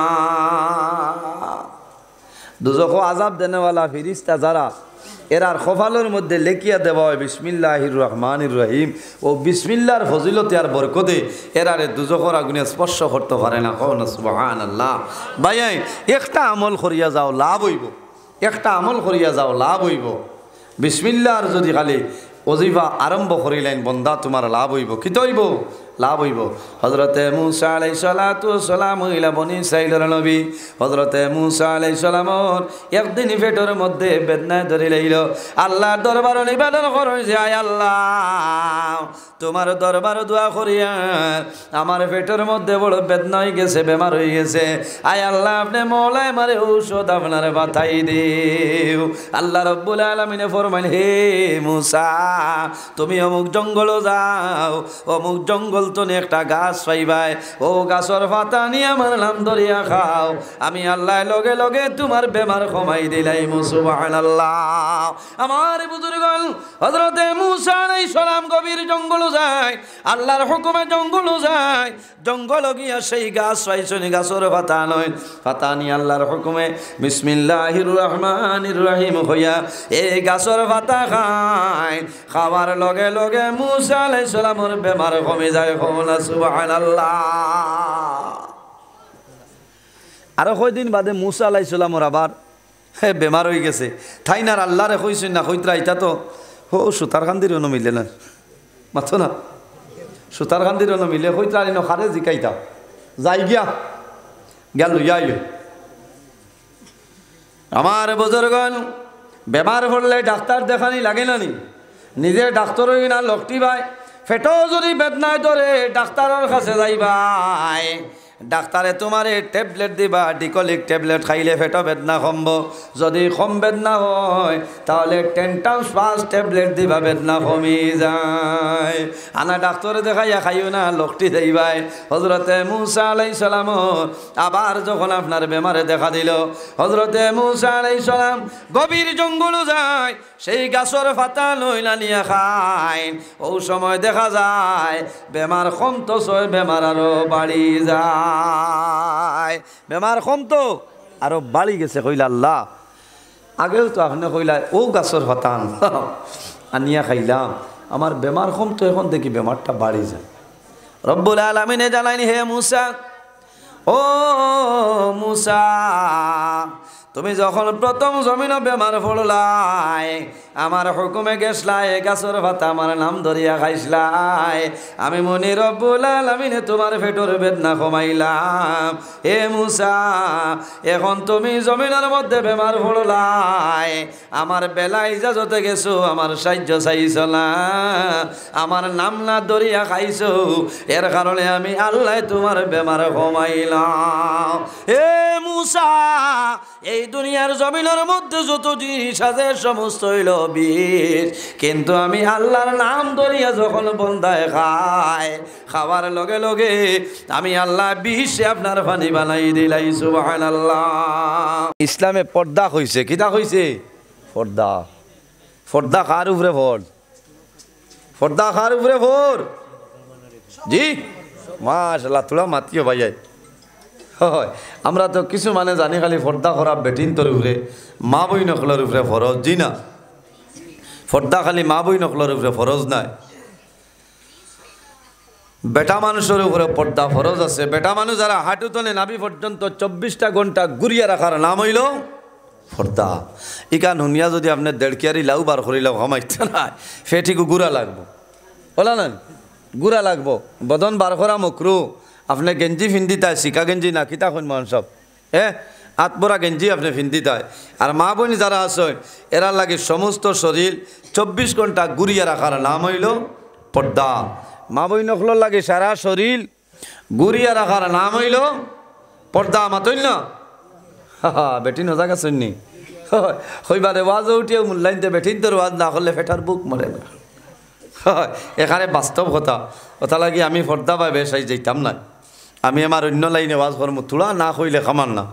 দুজখ আযাব দেনেওয়ালা ফেরেশতা যারা এরার কপালের মধ্যে লেখিয়া দেওয়া হয় বিসমিল্লাহির রহমানির রহিম, ও বিসমিল্লার ফজিলতে আর বরকতে এরারে দুজখর আগুনে স্পর্শ করতে পারে না। কোন সুবহানাল্লাহ। ভাই একটা আমল করিয়া যাও লাভ হইব, একটা আমল করিয়া যাও লাভ হইব। বিসমিল্লার যদি খালি ওজিফা আরম্ভ করিলেন বন্দা তোমার লাভ হইব। কি তো হইব? লাভ হইব। হযরতে মূসা আলাইহিস সালাতু ওয়াস সালাম ইলা বনি ইসরাঈলের নবী হযরতে মূসা আলাইহিস সালামর একদিন পেটের মধ্যে বেদনা ধরে লইল। আল্লাহর দরবারে নিবেদন করই যে আয় আল্লাহ তোমার দরবারে দোয়া করিয়া আমার পেটের মধ্যে বড় বেদনা হয়ে গেছে, বেমার হয়ে গেছে। আয় আল্লাহ আপনি মওলায় মারে ঔষধ আপনারে বাতাই দিও। আল্লাহ রাব্বুল আলামিন ফরমাইলেন হে মূসা তুমি অমুক জঙ্গল যাও, অমুক জঙ্গল তো একটা গাছ পাইবাই, ও গাছের পাতা নিয়ে আমার নাম ধরিয়া খাও, আমি আল্লাহ লগে লগে তোমার বেমার কমাই দিলাম। সুবহানাল্লাহ। আমার বুজুর্গণ হযরতে মূসা আলাইহিস সালাম গভীর জঙ্গল যায়, আল্লাহর হুকুমে জঙ্গল যায়। জঙ্গল গিয়া সেই গাছ পাইছেন, গাছের পাতা নয়, পাতা নিয়ে আল্লাহর হুকুমে বিসমিল্লাহির রহমানির রহিম হইয়া এই গাছের পাতা খায়। খাওয়ার লগে লগে মূসা আলাইহিস সালামের বেমার কমে যায়। সুবহানাল্লাহ। আরো কয়দিন বাদে মূসা আলাইহিস সালামের আবার বেমার হয়ে গেছে। থাইনার আল্লাহরে কইছেন না কইতরা এটা তো ও সুতার কান্দির অন্য মিলে না মাথো না, সুতার কান্দির অন্য মিলে কইতরা আইন খারে জিকাইতা যাই গিয়া গেল ইয়াই। আমার বুজুর্গণ বেমার পড়লে ডাক্তার দেখানি লাগে না নি? নিজে ডাক্তার হই না লোকটি ভাই ফেটো যদি বেদনায় ধরে ডাক্তারের কাছে যাইবাই, ডাক্তারে তোমারে ট্যাবলেট দিবা, ডিকলিক ট্যাবলেট খাইলে ফেটো বেদনা কমব। যদি কম বেদনা হয় তাহলে 10 টাইমস ফাস্ট ট্যাবলেট দিবা, বেদনা কমে যায়। আনা ডাক্তারে দেখাইয়া খাইও না লোকটি যাইবাই। হযরতে মূসা আলাইহিস সালাম আবার যখন আপনার বেমারে দেখা দিল, হযরতে মূসা আলাইহিস সালাম গভীর জঙ্গল যায়, সেই গাছের পাতা লইলা নিয়ে খায়। ও সময় দেখা যায় বেমার কমতো, বেমার আরো বাড়ি যায়, বেমার কমতো আরো বাড়ি গেছে। কইলা আল্লাহ আগেও তো আপনি কইলা ও গাছের পাতা আনিয়া খাইলাম, আমার বেমার কমতো, এখন দেখি বেমারটা বাড়ি যায়। রব্বুল আলামিনে জানাইনি হে মূসা, ও মূসা তুমি যখন প্রথম জমিনে বেমার পড়লাই আমার হুকুমে গেছলাই, গাছের পাতা আমার নাম ধরিয়া খাইছলাই, আমি মনি রব্বুল আলামিনে তোমার পেটের বেদনা কমাইলাম। হে মূসা এখন তুমি জমিনের মধ্যে বেমার পড়লাই, আমার বেলা ইজাজতে গেছো, আমার সাহায্য চাইছ না, আমার নাম না ধরিয়া খাইছো, এর কারণে আমি আল্লাহ তোমার বেমার কমাইলাম। হে মূসা এই দুনিয়ার জমিনের মধ্যে যত জিনিস আছে সমস্ত হইল বিষ, কিন্তু আমি আল্লাহর নাম ধরিয়া যখন বন্দায় খায়, খাওয়ার লগে লগে আমি আল্লাহ বিষে আপনার পানি বানাই দিলাই। সুবহানাল্লাহ। ইসলামে পর্দা হইছে, কিতা হইছে? পর্দা। পর্দা কার উপরে ভর? পর্দা কার উপরে ভর? জি মাশাআল্লাহ, তোরা মাতিও ভাইয়াই। হয় আমরা তো কিছু মানে জানি খালি পর্দা করা বেটিন তোর উপরে, মা বই নকলের উপরে ফরজ। জি না, পর্দা খালি মা বই নকলের উপরে ফরজ নাই, বেটা মানুষের উপরে পর্দা ফরজ আছে। বেটা মানুষ যারা হাঁটু তলে নাভি পর্যন্ত 24টা ঘন্টা ঘুরিয়ে রাখার নাম হইল পর্দা। ইকান হুনিয়া যদি আপনি 1.5 কেয়ারি লাউ বার করিলাও হামাইতে নাই, ফেটিকু গুড়া লাগবো, বলা না গুড়া লাগবো, বদন বার করা মকরু। আপনি গেঞ্জি ফিন্দিতায়, শিকা গেঞ্জি না কিতা খুন মান সব আতপরা গেঞ্জি আপনি ফিন্দিতায়। আর মা বোন যারা আছেন এরা লাগে সমস্ত শরীর 24 ঘন্টা ঘুরিয়ে রাখার নাম হইল পর্দা। মা বোন নকল লাগে সারা শরীর ঘুরিয়ে রাখার নাম হইল পর্দা। মাতইল না বেটি নজা গেছেন নি হইবারে ওয়াজ উঠিয়ে মূল্যাইনতে বেঠিন তোর ওয়াজ না করলে ফেটার বুক মরে না। এখানে বাস্তব কথা কথা লাগি আমি পর্দা পাই বেশাই যাইতাম না আমি আমার অন্য লাইনে ওয়াজ করবো তোলা না কইলে খামান না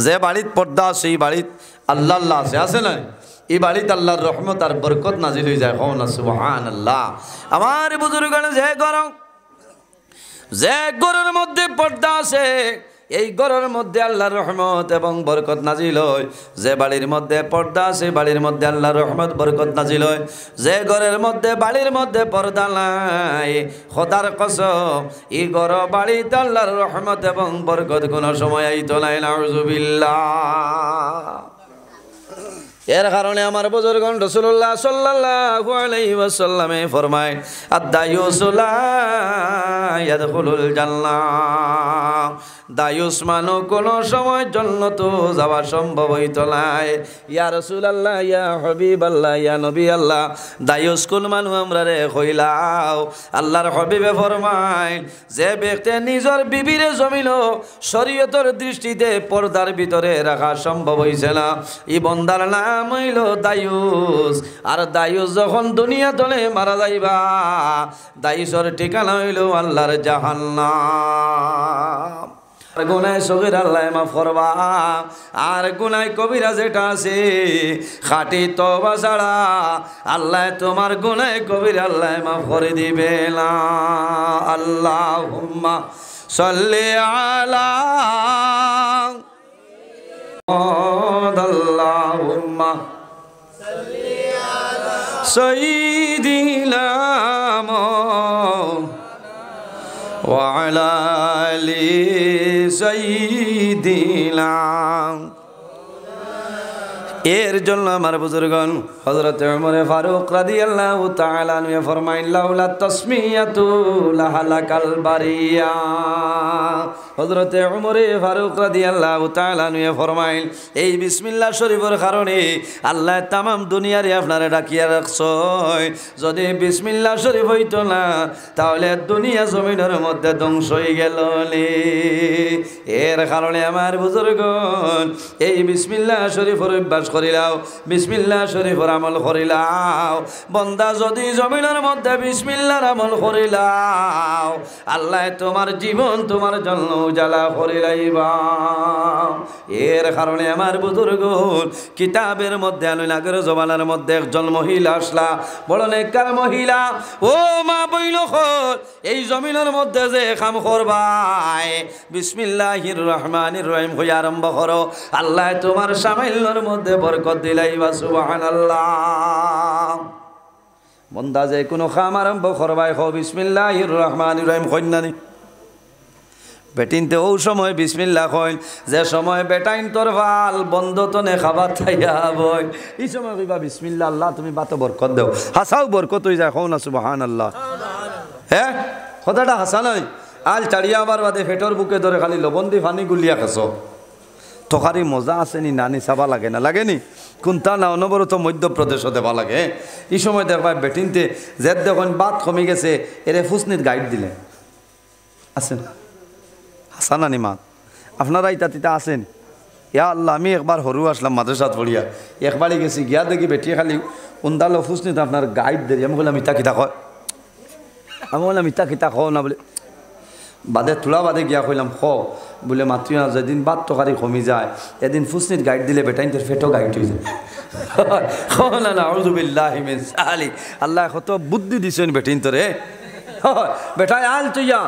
যে বাড়িত পর্দা আছে এই বাড়িত আল্লাহ আল্লাহ আছে না এই বাড়িতে আল্লাহর রহমত আর বরকত নাজিল হয়ে যায় কও না সুবহানাল্লাহ আমার বুজুর্গগণ যে ঘরের মধ্যে পর্দা আছে এই ঘরের মধ্যে আল্লাহর রহমত এবং বরকত নাজিল হয় যে বাড়ির মধ্যে পর্দা আছে বাড়ির মধ্যে আল্লাহর রহমত বরকত নাজিল হয় যে ঘরের মধ্যে বাড়ির মধ্যে পর্দা নাই খোদার কসম এই ঘর বাড়িতে আল্লাহর রহমত এবং বরকত কোনো সময় আইতো নাই নাউজুবিল্লাহ এর কারণে আমার বুজুর্গগণ রাসূলুল্লাহ সাল্লাল্লাহু আলাইহি ওয়াসাল্লামে ফরমায় আদ-দায়ুসু লা ইয়াদখুলুল জান্নাহ দায়ুস মানো কোনো সময় জান্নাত যাওয়া সম্ভব হইতো না ইয়া রাসূলুল্লাহ ইয়া হাবিবাল্লাহ ইয়া নবী আল্লাহ দায়ুস কোন মানু আমরা রে কইলাও আল্লাহর হাবিবে ফরমায় যে ব্যক্তি নিজের বিবিরে জমিল শরীয়তের দৃষ্টিতে পর্দার ভিতরে রাখা সম্ভব হইছে না এই বান্দার নাম হইল দায়ুস আর দায়ুস যখন দুনিয়া তলে মারা যাইবা দায়ুসের ঠিকানা হইল আল্লাহর জাহান্নাম গুনায় সগীরা আল্লাহ মাফ করবা আর গুনায় কবিরা যেটা আছে খাঁটি তওবা ছাড়া আল্লাহ তোমার গুনায় কবিরা আল্লাহ মাফ করে দিবে না আল্লাহুম্মা সাল্লি আলা আল্লাহুম্মা সাল্লি আলা সাইয়্যিদিনা وعلى آل سيدنا এর জন্য আমার বুজুর্গগণ হযরত ওমর ফারুক রাদিয়াল্লাহু তাআলা আনহু ফরমাইলেন লাউলা তাসমিয়াতু লাহালাকাল বারিয়া হযরত ওমর ফারুক রাদিয়াল্লাহু তাআলা আনহু ফরমাইলেন এই বিসমিল্লাহ শরীফের কারণে আল্লাহ तमाम দুনিয়ারে আপনারে ডাকিয়া রাখছে যদি বিসমিল্লাহ শরীফ হইতো না তাহলে দুনিয়া জমিনের মধ্যে ধ্বংস হয়ে গেল এর কারণে আমার বুজুর্গগণ এই বিসমিল্লাহ শরীফের অভ্যাস করিলাও বিসমিল্লাহ শরীফের আমল করিলাও বান্দা যদি জমিনের মধ্যে বিসমিল্লাহর আমল করিলাও আল্লাহ তোমার জীবন তোমার জন্য উজালা করিলাইবা এর কারণে আমার বুজুর্গগণ কিতাবের মধ্যে আগের জমানার মধ্যে একজন মহিলা আসলা বড় নেককার মহিলা ও মা বইল এই জমিনের মধ্যে যে কাম করবাই বিসমিল্লাহির রহমানির রহিম হয়ে আরম্ভ করো আল্লাহ তোমার সামাইলের মধ্যে বরকত দিলাইবা সুবহানাল্লাহ বন্দা যে কোনো কাম আরম্ভ করবাই হো বিসমিল্লাহির রহমানির রহিম কইনানি বেটিনতে ও সময় বিসমিল্লাহ কইন যে সময় বেটাইন তোর ভাল বন্ধ তো নে খাবার খাইয়া বই এই সময় কইবা বিসমিল্লাহ আল্লাহ তুমি বাতো বরকত দাও হাসাও বরকত হই যায় কও না সুবহানাল্লাহ হ্যাঁ কথাটা হাসা নাই আল চাড়িয়া আবার বাদে ফেটর বুকে ধরে খালি লবণ দি পানি গুলিয়া খাসো তখারি মজা আছে নি নানি চাবা লাগে না লাগেনি কোনটা না অনবরত মধ্যপ্রদেশও দেওয়া লাগে এই সময় দেখবা বেটিনতে জেদ দেখুন বাত কমে গেছে এরে ফুসনিত গাইড দিলে আছেন হাসান আনি মা আপনারা ইতা তিতা আছেন ইয়া আল্লাহ আমি একবার হরু আসলাম মাদ্রাসাত পড়িয়া একবারই গেছি গিয়া দেখি বেটিয়ে খালি উন্দালো ফুসনিত আপনার গাইড দেরি আমি বললাম ইতা কিতা কয় আমি বললাম ইতা কিতা কও না বলে বাদে তোলা বাদে গিয়া কইলাম খ বলে মাতৃয়া যেদিন বাদ তকারি কমি যায় এদিন ফুসনিত গাইড দিলে বেটাইন তোর ফেটো গাইড হয়ে যায় না না আউযু বিল্লাহি মিন যালিক আল্লাহ কত বুদ্ধি দিছেন বেটিন তোরে বেটাই আল তুইয়া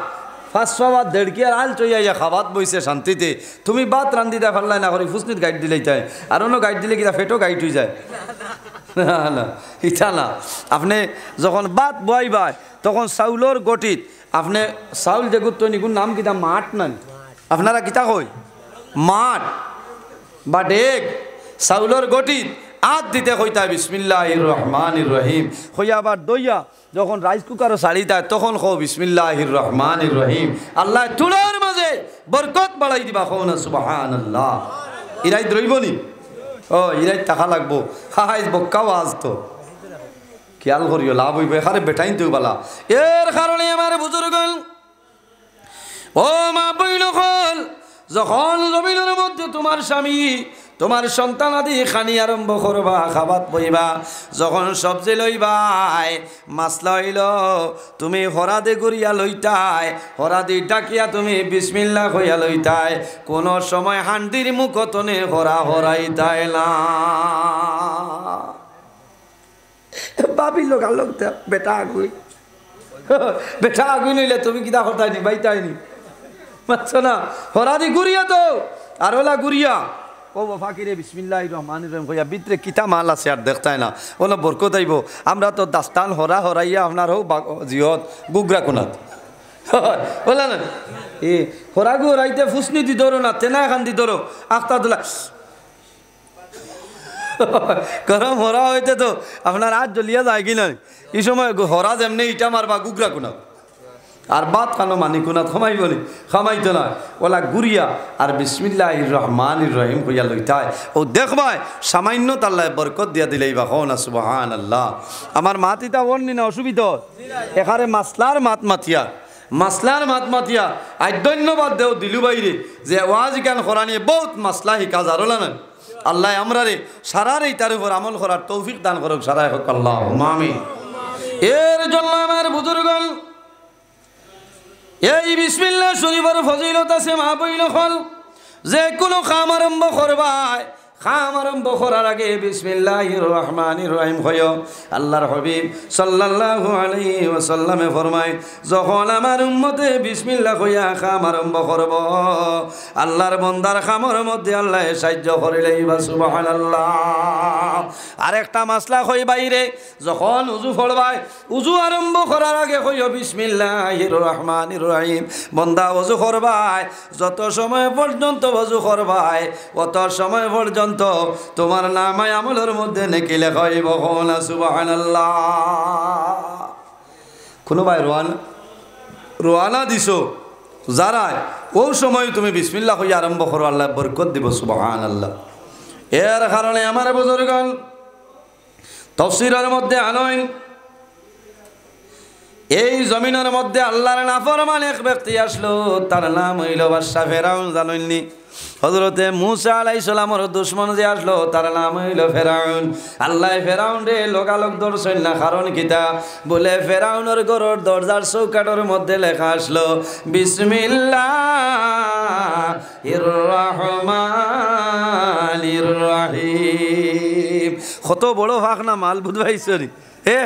500 বাদ দেড়কি আর আল তুইয়া ইয়া খাবাত বইছে শান্তিতে তুমি বাত রান্ধি দা ফেললাই না করি ফুসনিত গাইড দিলেই তাই আর অন্য গাইড দিলে কিনা ফেটো গাইড হয়ে যায় না না ইটা না আপনি যখন বাত বইবাই তখন চাউলর গটিত আপনি চাউল যে গুতো নিগুন নাম কিতা মাঠ নাই আপনারা কিতা কই মাঠ বা ডেক চাউলর গটিত আত দিতে কইতা বিসমিল্লাহির রহমানির রহিম কইয়া আবার দইয়া যখন রাইস কুকারও সাড়ি দেয় তখন কও বিসমিল্লাহির রহমানির রহিম আল্লাহ তুলার মাঝে বরকত বাড়াই দিবা কও না সুবহানাল্লাহ ইরাই দ্রইবনি ও ইরাই টাকা লাগবো হাই বক্কাও আজ তো খেয়াল করিও লাভ হইবে এখানে বেটাইন তো বালা এর কারণে আমার বুজুর্গগণ ও মা বইন যখন জমিনের মধ্যে তোমার স্বামী তোমার সন্তান আদি খানি আরম্ভ করবা, খাবাত বইবা, যখন সবজি লইবাই মাছলা হইল তুমি হরাদে গড়িয়া লইতাই, হরাদি ডাকিয়া তুমি বিসমিল্লাহ হইয়া লইতাই, কোন সময় হান্ডির মুখতনে হরা হরাইতাই না। ভাবিল গালোক বেটা আগুই, বেটা আগুই নইলে তুমি কিতা হতাইনি বাইতাইনি বুঝছো না? হরাদি গুড়িয়া তো আর ওলা গুড়িয়া ও ফাকিরে বিসমিল্লাহির রহমানির রহিম কইয়া ভিতরে কিতা মাল আছে আর দেখতাই না, ওলা বরকত আইব। আমরা তো দাস্তান হরা হরাইয়া আপনার হোক জিহত গুগরা কোনাত বলা না এ হরাগু হরাইতে ফুসনি দি ধরো না, তেনা এখান দি ধরো আখতাদুল্লাহ গরম হরা হইতে তো আপনার হাত জ্বলিয়া যায় কি নয়। এই সময় হরা যেমনি ইটা মারবা গুগরা কোনাত আর বাদ কানো মানি কোনাত খামাইব নি, খামাইতো না, ওলা গুড়িয়া আর বিসমিল্লাহির রহমানির রহিম কইয়া লইতাই। ও দেখবাই সামান্য আল্লাহ বরকত দিয়া দিলেই বা হন সুবহানাল্লাহ। আমার মাতিতা বলনি না অসুবিধা এখানে মাসলার মাত মাতিয়া, মাসলার মাত মাতিয়া আজ ধন্যবাদ দেও দিলু বাইরে যে ওয়াজ গান করা নিয়ে বহুত মাসলা শিকা যারলা না। আল্লাহ আমরা রে সারারেই তার উপর আমল করার তৌফিক দান করুক, সারাই হোক আল্লাহ আমিন। এর জন্য আমার বুজুর্গণ এই বিসমিল্লাহ শরীফের ফজিলত আছে মা বইল হল যে কোনো কাম আরম্ভ করবাই, কাম আরম্ভ করার আগে বিসমিল্লাহির রহমানির রহিম হয়। আল্লাহর হাবিব সাল্লাল্লাহু আলাইহি ওয়াসাল্লামে ফরমায় যখন আমার উম্মতে বিসমিল্লাহ কইয়া কাম আরম্ভ করব আল্লাহর বান্দার কামের মধ্যে আল্লাহ সাহায্য করিলেই বা সুবহানাল্লাহ। আরেকটা মাসলা কই বাইরে যখন উযু পড়বাই উযু আরম্ভ করার আগে কইও বিসমিল্লাহির রহমানির রহিম। বান্দা ওযু করবাই যত সময় পর্যন্ত ওযু করবাই অত সময় পর্যন্ত তোমার নামায় আমলের মধ্যে নেকি লেখা হইব না সুবহানাল্লাহ। কোনো ভাই রোয়ানা দিছো যারা ও সময় তুমি বিসমিল্লাহ কইয়া আরম্ভ করো আল্লাহ বরকত দিব সুবহানাল্লাহ। এর কারণে আমার বুজুর্গণ তাফসীরের মধ্যে আনয়ন এই জমিনের মধ্যে আল্লাহর নাফরমান এক ব্যক্তি আসলো, তার নাম হইল বাদশা ফেরাউন। জানেননি হযরতে মূসা আলাইহিস সালামের দুশমন যে আসলো তার নাম হইল ফেরাউন। আল্লাহ ফেরাউন রে লোকালোক ধরছেন না, কারণ কিতা বলে ফেরাউনের ঘরের দরজার চৌকাঠের মধ্যে লেখা আসলো বিসমিল্লাহির রহমানির রহিম। কত বড় ভাগ না মাল বুঝবাইছনি হে,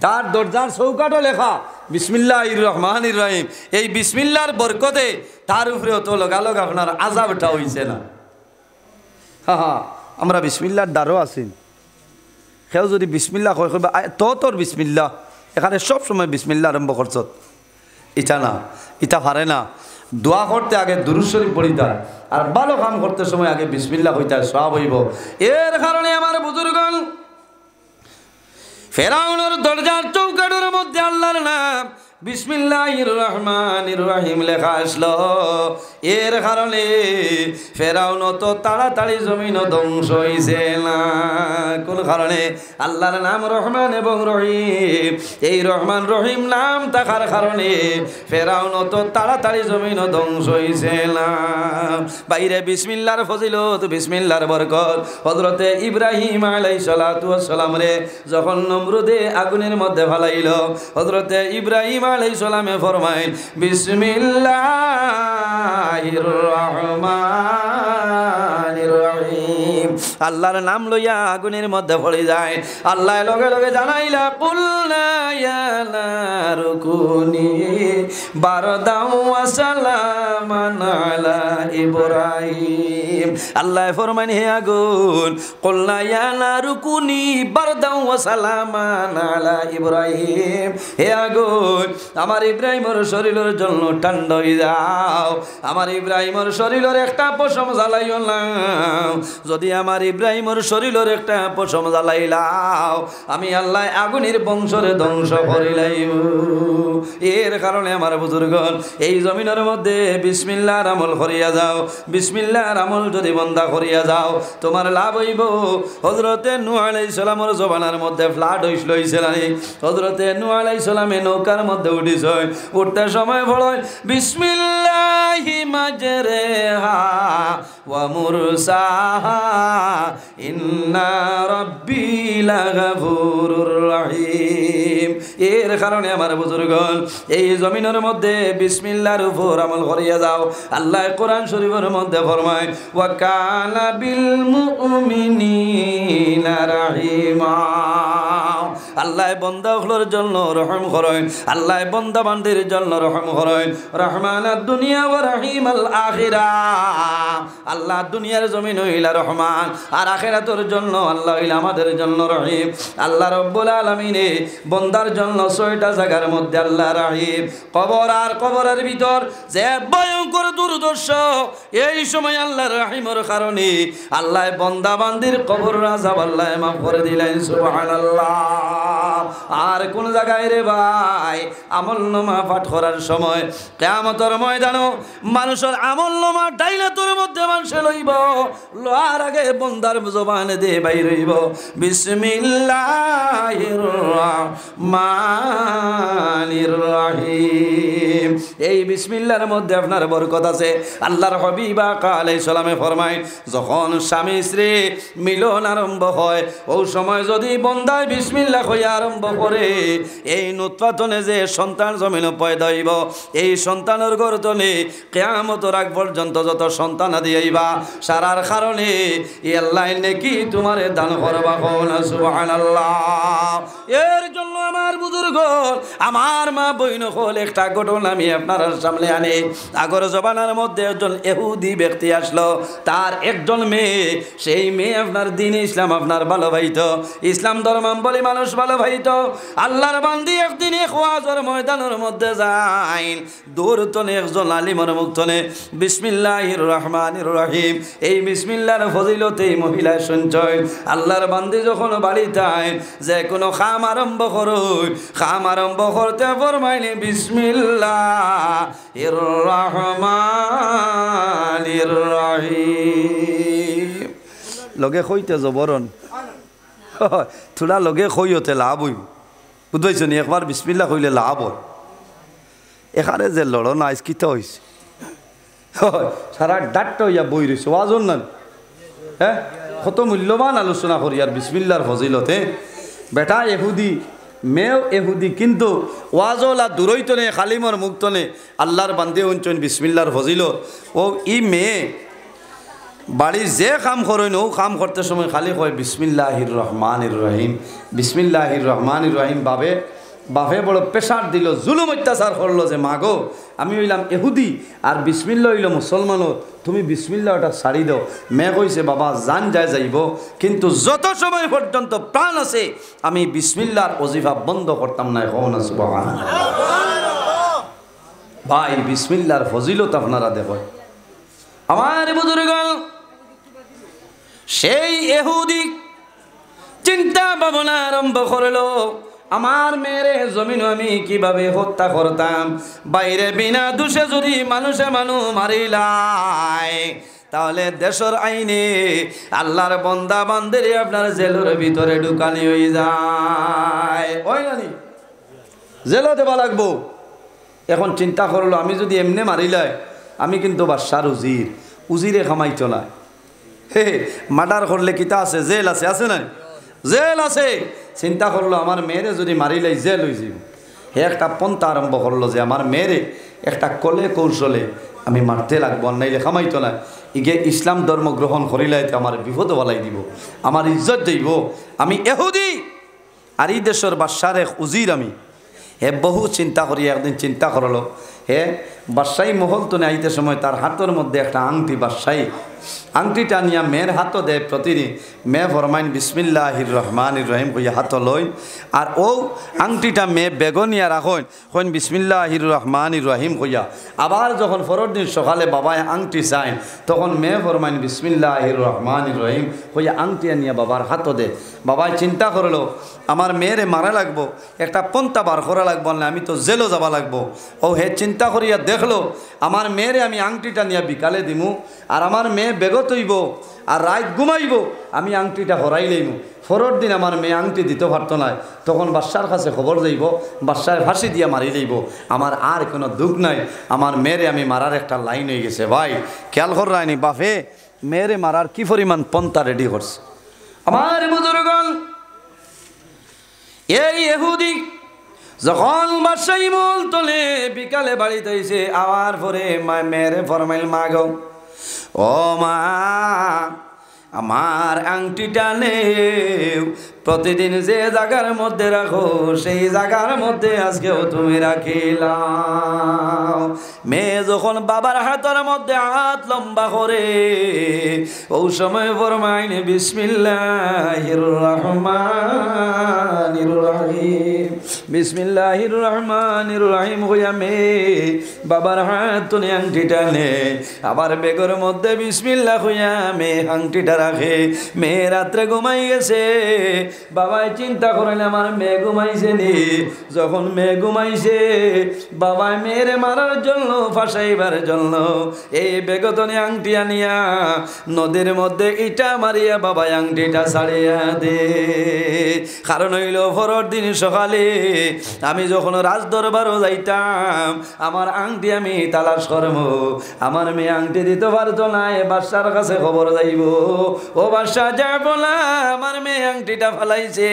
তার দরজার চৌকাঠও লেখা বিসমিল্লাহির রহমানির রহিম। এই বিসমিল্লাহর বরকতে তার উপরে তো লগালগ আপনার আযাবটা হইছে না। হ্যাঁ আমরা বিসমিল্লাহর দ্বারও আছি, সেও যদি বিসমিল্লাহ কয় কইবা তোর বিসমিল্লাহ এখানে সব সময় বিসমিল্লাহ আরম্ভ করছ, ইটা না ইটা পারে না। দোয়া করতে আগে দুরূদ শরীফ পড়িতা আর ভালো কাম করতে সময় আগে বিসমিল্লাহ হইতা সওয়াব হইব। এর কারণে আমার বুজুর্গণ ফেরাউনের দরজার চৌকাঠের মধ্যে আল্লাহর নাম বিসমিল্লাহির রহমানির রহিম লেখা আসলো। এর কারণে ফেরাউন তো তাড়াতাড়ি জমিন ধ্বংস হইছে না। কোন কারণে আল্লাহর নাম রহমান এবং রহিম, এই রহমান রহিম নাম থাকার কারণে ফেরাউন তো তাড়াতাড়ি জমিন ধ্বংস হইছে না। বাইরে বিসমিল্লাহর ফজিলত, বিসমিল্লাহর বরকত। হযরতে ইব্রাহিম আলাইহিস সালাতু ওয়াস সালাম রে যখন নমরুদে আগুনের মধ্যে ফেলাইল, হযরতে ইব্রাহিম আলাইহিস সালামে ফরমাইল বিসমিল্লাহির রহমানির রহিম। আল্লাহর নাম লইয়া আগুনের মধ্যে পড়ে যায়। আল্লাহ লগে লগে জানাইলা কুলনা ইয়া নারুকুনি বারদাও ওয়া সালামান আলা ইব্রাহিম। আল্লাহ ফরমান হে আগুন কুলনা ইয়া নারুকুনি বারদাও ওয়া সালামান আলা ইব্রাহিম। হে আগুন আমার ইব্রাহিমের শরীরের জন্য ঠান্ডা হয়ে যাও, আমার ইব্রাহিমের শরীরের একটা পশম জ্বালাইও না। যদি আমার আমার ইব্রাহিমের শরীরের একটা পশম জ্বালাইলাও, আমি আল্লাহ আগুনের বংশরে ধ্বংস করিলাইব। এর কারণে আমার বুজুর্গণ এই জমিনের মধ্যে বিসমিল্লাহর আমল করিয়া যাও। বিসমিল্লাহর আমল যদি বন্দা করিয়া যাও তোমার লাভ হইব। হযরতে নূহ আলাইহিস সালামের জবানার মধ্যে ফ্লাড হইছিল না? হযরতে নূহ আলাইহিস সালামে নৌকার মধ্যে উঠিছ, উঠতে সময় পড়য় বিসমিল্লাহি মাজরিহা ওয়া মুরসাহা ইন্না রাব্বি লাগাফুরুর রহিম। এর কারণে আমার বুজুর্গণ এই জমিনের মধ্যে বিসমিল্লাহর উপর আমল করিয়া যাও। আল্লাহ কোরআন শরীফের মধ্যে ফরমায় ওয়া কানা বিল মুমিনিনা রাহিমা। আল্লাহ বান্দাগুলোর জন্য রহম করেন, আল্লাহ বান্দা বান্দির জন্য রহম করেন। রহমানাদ দুনিয়া ওয়া রহিমাল আখিরাহ। আল্লাহ দুনিয়ার জমিন হইলা রহমান, আর আখিরাতের জন্য আল্লাহ হইলা আমাদের জন্য রহিম। আল্লাহ রব্বুল আলামিনে বান্দার জন্য 6টা জায়গার মধ্যে আল্লাহ রহিম। কবর আর কবরের ভিতর যে ভয়ঙ্কর দুর্দর্শ, এই সময় আল্লাহ রহিমের কারণে আল্লাহ বান্দা বান্দির কবর আযাব আল্লাহ মাফ করে দিলেন। সুবহানাল্লাহ। আর কোন জায়গায় রে ভাই আমলনামা পাঠ করার সময় কিয়ামতের ময়দানে মানুষের আমলনামা ডাইলাতের মধ্যে মানুষ লইব, লওয়ার আগে বান্দার জবানে দিয়ে বাইর হইব বিসমিল্লাহির রহমানির রহিম। এই বিসমিল্লাহর মধ্যে আপনার বরকত আছে। আল্লাহর হাবিব আলাইহিস সালামে ফরমায় যখন স্বামী স্ত্রী মিলন আরম্ভ হয় ওই সময় যদি বান্দায় বিসমিল্লাহ কইয়া আরম্ভ করে, এই নুতফাতনে যে সন্তান জমিনে পয়দা হইব, এই সন্তানের গর্ভে কিয়ামতের আগ পর্যন্ত যত সন্তান আদি আইবা সারার কারণে আল্লাহ নেকি তোমারে দান করবা। কোনা সুবহানাল্লাহ। এর জন্য আমার বুজুর্গ আমার মা বইন হল একটা ঘটনা আমি আপনার সামনে আনি। আগর জবানার মধ্যে একজন ইহুদি ব্যক্তি আসলো, তার একজন মেয়ে, সেই মেয়ে আপনার দ্বীন ইসলাম আপনার ভালোবাসিত, ইসলাম ধর্মাবলী মানুষ ভালোবাসিত। আল্লাহর বান্দি একদিন এক ওয়াজের ময়দানের মধ্যে যায়, দূর তনে একজন আলিমের মুখ তনে বিসমিল্লাহির রহমানির রহিম এই বিসমিল্লাহর ফজিলতে এই মহিলা সঞ্চয়। আল্লাহর বান্দি যখন বাড়িতে যে কোনো খাম আরম্ভ করুন, খাম আরম্ভ করতে ফরমাইলে বিসমিল্লাহির রহমানির রহিম। লগে কইতে জবরন থোড়া লগে কইতে লাভ হইব, বুঝবাইছ নি? একবার বিসমিল্লাহ কইলে লাভ হয়। এখানে যে লড়ন আইসকিত হয়েছে সারা ডাটটা হইয়া বই রয়েছে ওয়াজন না। হ্যাঁ, কত মূল্যবান আলোচনা করি আর বিসমিল্লাহর ফজিলতে। বেটা এহুদি, মেয়েও এহুদি, কিন্তু ওয়াজলা দূরইতনে খালিমর মুক্তনে আল্লাহর বান্দে অঞ্চন বিসমিল্লাহর ফজিলত। ও ই মেয়ে বাড়ির যে কাম করেন ও কাম করতে সময় খালি কয় বিসমিল্লাহির রহমানির রহিম, বিসমিল্লাহির রহমানির রহিম। বাপে বড় প্রেশার দিল, জুলুম অত্যাচার করলো যে মাগো আমি হইলাম এহুদি আর বিসমিল্লাহ হইল মুসলমানও, তুমি বিসমিল্লাহ ওটা ছাড়ি দাও। মেয়ে কইছে বাবা জান যায় যাইব, কিন্তু যত সময় পর্যন্ত প্রাণ আছে আমি বিসমিল্লাহর ওজিফা বন্ধ করতাম না। না সুবহানাল্লাহ। ভাই বিসমিল্লাহর ফজিলত আপনারা দেখো। আমার বুজুর্গণ সেই ইহুদি চিন্তা ভাবনা আরম্ভ করলো, আমার মেয়েরে জমিন আমি কিভাবে হত্যা করতাম। বাইরে বিনা দোষে যদি মানুষে মানুষ মারিলাই তাহলে দেশের আইনে আল্লাহর বান্দা বান্দিরে আপনার জেলের ভিতরে ঢুকানি হয়ে যায়। ওই নানি জেলও দেওয়া লাগবো। এখন চিন্তা করলো আমি যদি এমনি মারিলাই আমি কিন্তু বাদশার উজিরে খামাইতো না। হে মার্ডার করলে কিতা আছে, জেল আছে, আছে না? জেল আছে। চিন্তা করলো আমার মেয়েরে যদি মারিলাই জেল হয়ে যাব। হে একটা পন্থা আরম্ভ করলো যে আমার মেয়েরে একটা কলে কৌশলে আমি মারতে লাগবো, আর নাইলে খামাইতো না। ইগে ইসলাম ধর্ম গ্রহণ করিলাইতে আমার বিপদ বলাই দিব, আমার ইজ্জত যাইব। আমি এহুদি আর এই দেশের বাদশার এক উজির আমি। হে বহু চিন্তা করি একদিন চিন্তা করলো, হে বাদশাহী মহল তো আইতে সময় তার হাতের মধ্যে একটা আংটি বাদশাহী আংটিটা নিয়ে মেয়ের হাতও দেয় প্রতিদিন মেয়ে ফরমাইন বিসমিল্লাহির রহমানির রহিম কইয়া হাত লইন আর ও আংটিটা মেয়ে বেগনিয়া রাখেন কইন বিসমিল্লাহির রহমানির রহিম কইয়া আবার যখন পরের দিন সকালে বাবায় আংটি চাইন তখন মেয়ে ফরমাইন বিসমিল্লাহির রহমানির রহিম কইয়া আংটিয়া নিয়ে বাবার হাতও দে বাবায় চিন্তা করলো আমার মেয়েরে মারা লাগবো একটা পন্থা বার করা লাগবো না আমি তো জেলও যাবা লাগবো ও হে চিন্তা করিয়া দেখলো আমার মেয়েরে আমি আংটিটা নিয়ে বিকালে দিমু আর আমার মেয়ে বেগত হইব আর রাত ঘুমাইব আমি আংটিটা হরাই লইব পরের দিন আমার মেয়ে আংটি দিতে পারতো না তখন বাদশার কাছে খবর যাইব বাদশায় ফাঁসি দিয়া মারি যাইব আমার আর কোনো দুঃখ নাই আমার মেয়েরে আমি মারার একটা লাইন হয়ে গেছে ভাই খেয়াল করায়নি বাপে মেয়েরে মারার কি পরিমাণ পন্থা রেডি করছে আমার বুজুর্গণ এই ইহুদি যখন বাদশাহী মহল তোলে বিকালে বাড়িতে এসে আওয়ার পরে মেয়েরে ফরমাইল মা গো ও মা আমার আংটিটা নেও প্রতিদিন যে জায়গার মধ্যে রাখো সেই জায়গার মধ্যে আজকেও তুমি রাখিলাম মেয়ে যখন বাবার হাতের মধ্যে হাত লম্বা করে ওই সময় ফরমাইন বিসমিল্লাহির রহমানির রহিম বিসমিল্লাহির রহমানির রহিম হইয়া মেয়ে বাবার হাত তুলে আংটিটা নে আবার বেগের মধ্যে বিসমিল্লাহ হইয়া মেয়ে আংটিটা রাখে মেয়ে রাত্রে ঘুমাই গেছে বাবাই চিন্তা করেন আমার মেয়ে ঘুমাইছে নি যখন মেয়ে ঘুমাইছে বাবাই মেয়েরে মারার জন্য ফাঁসাইবার জন্য এই বেগতনে আংটি আনিয়া নদীর মধ্যে ইটা মারিয়া বাবাই আংটিটা ছাড়িয়া দে কারণ হইল পরের দিন সকালে আমি যখন রাজদরবারও যাইতাম আমার আংটি আমি তালাশ করব আমার মেয়ে আংটি দিতে পারতো না বাদশার কাছে খবর যাইব ও বাদশা যা বলা আমার মেয়ে আংটিটা ফালাইছে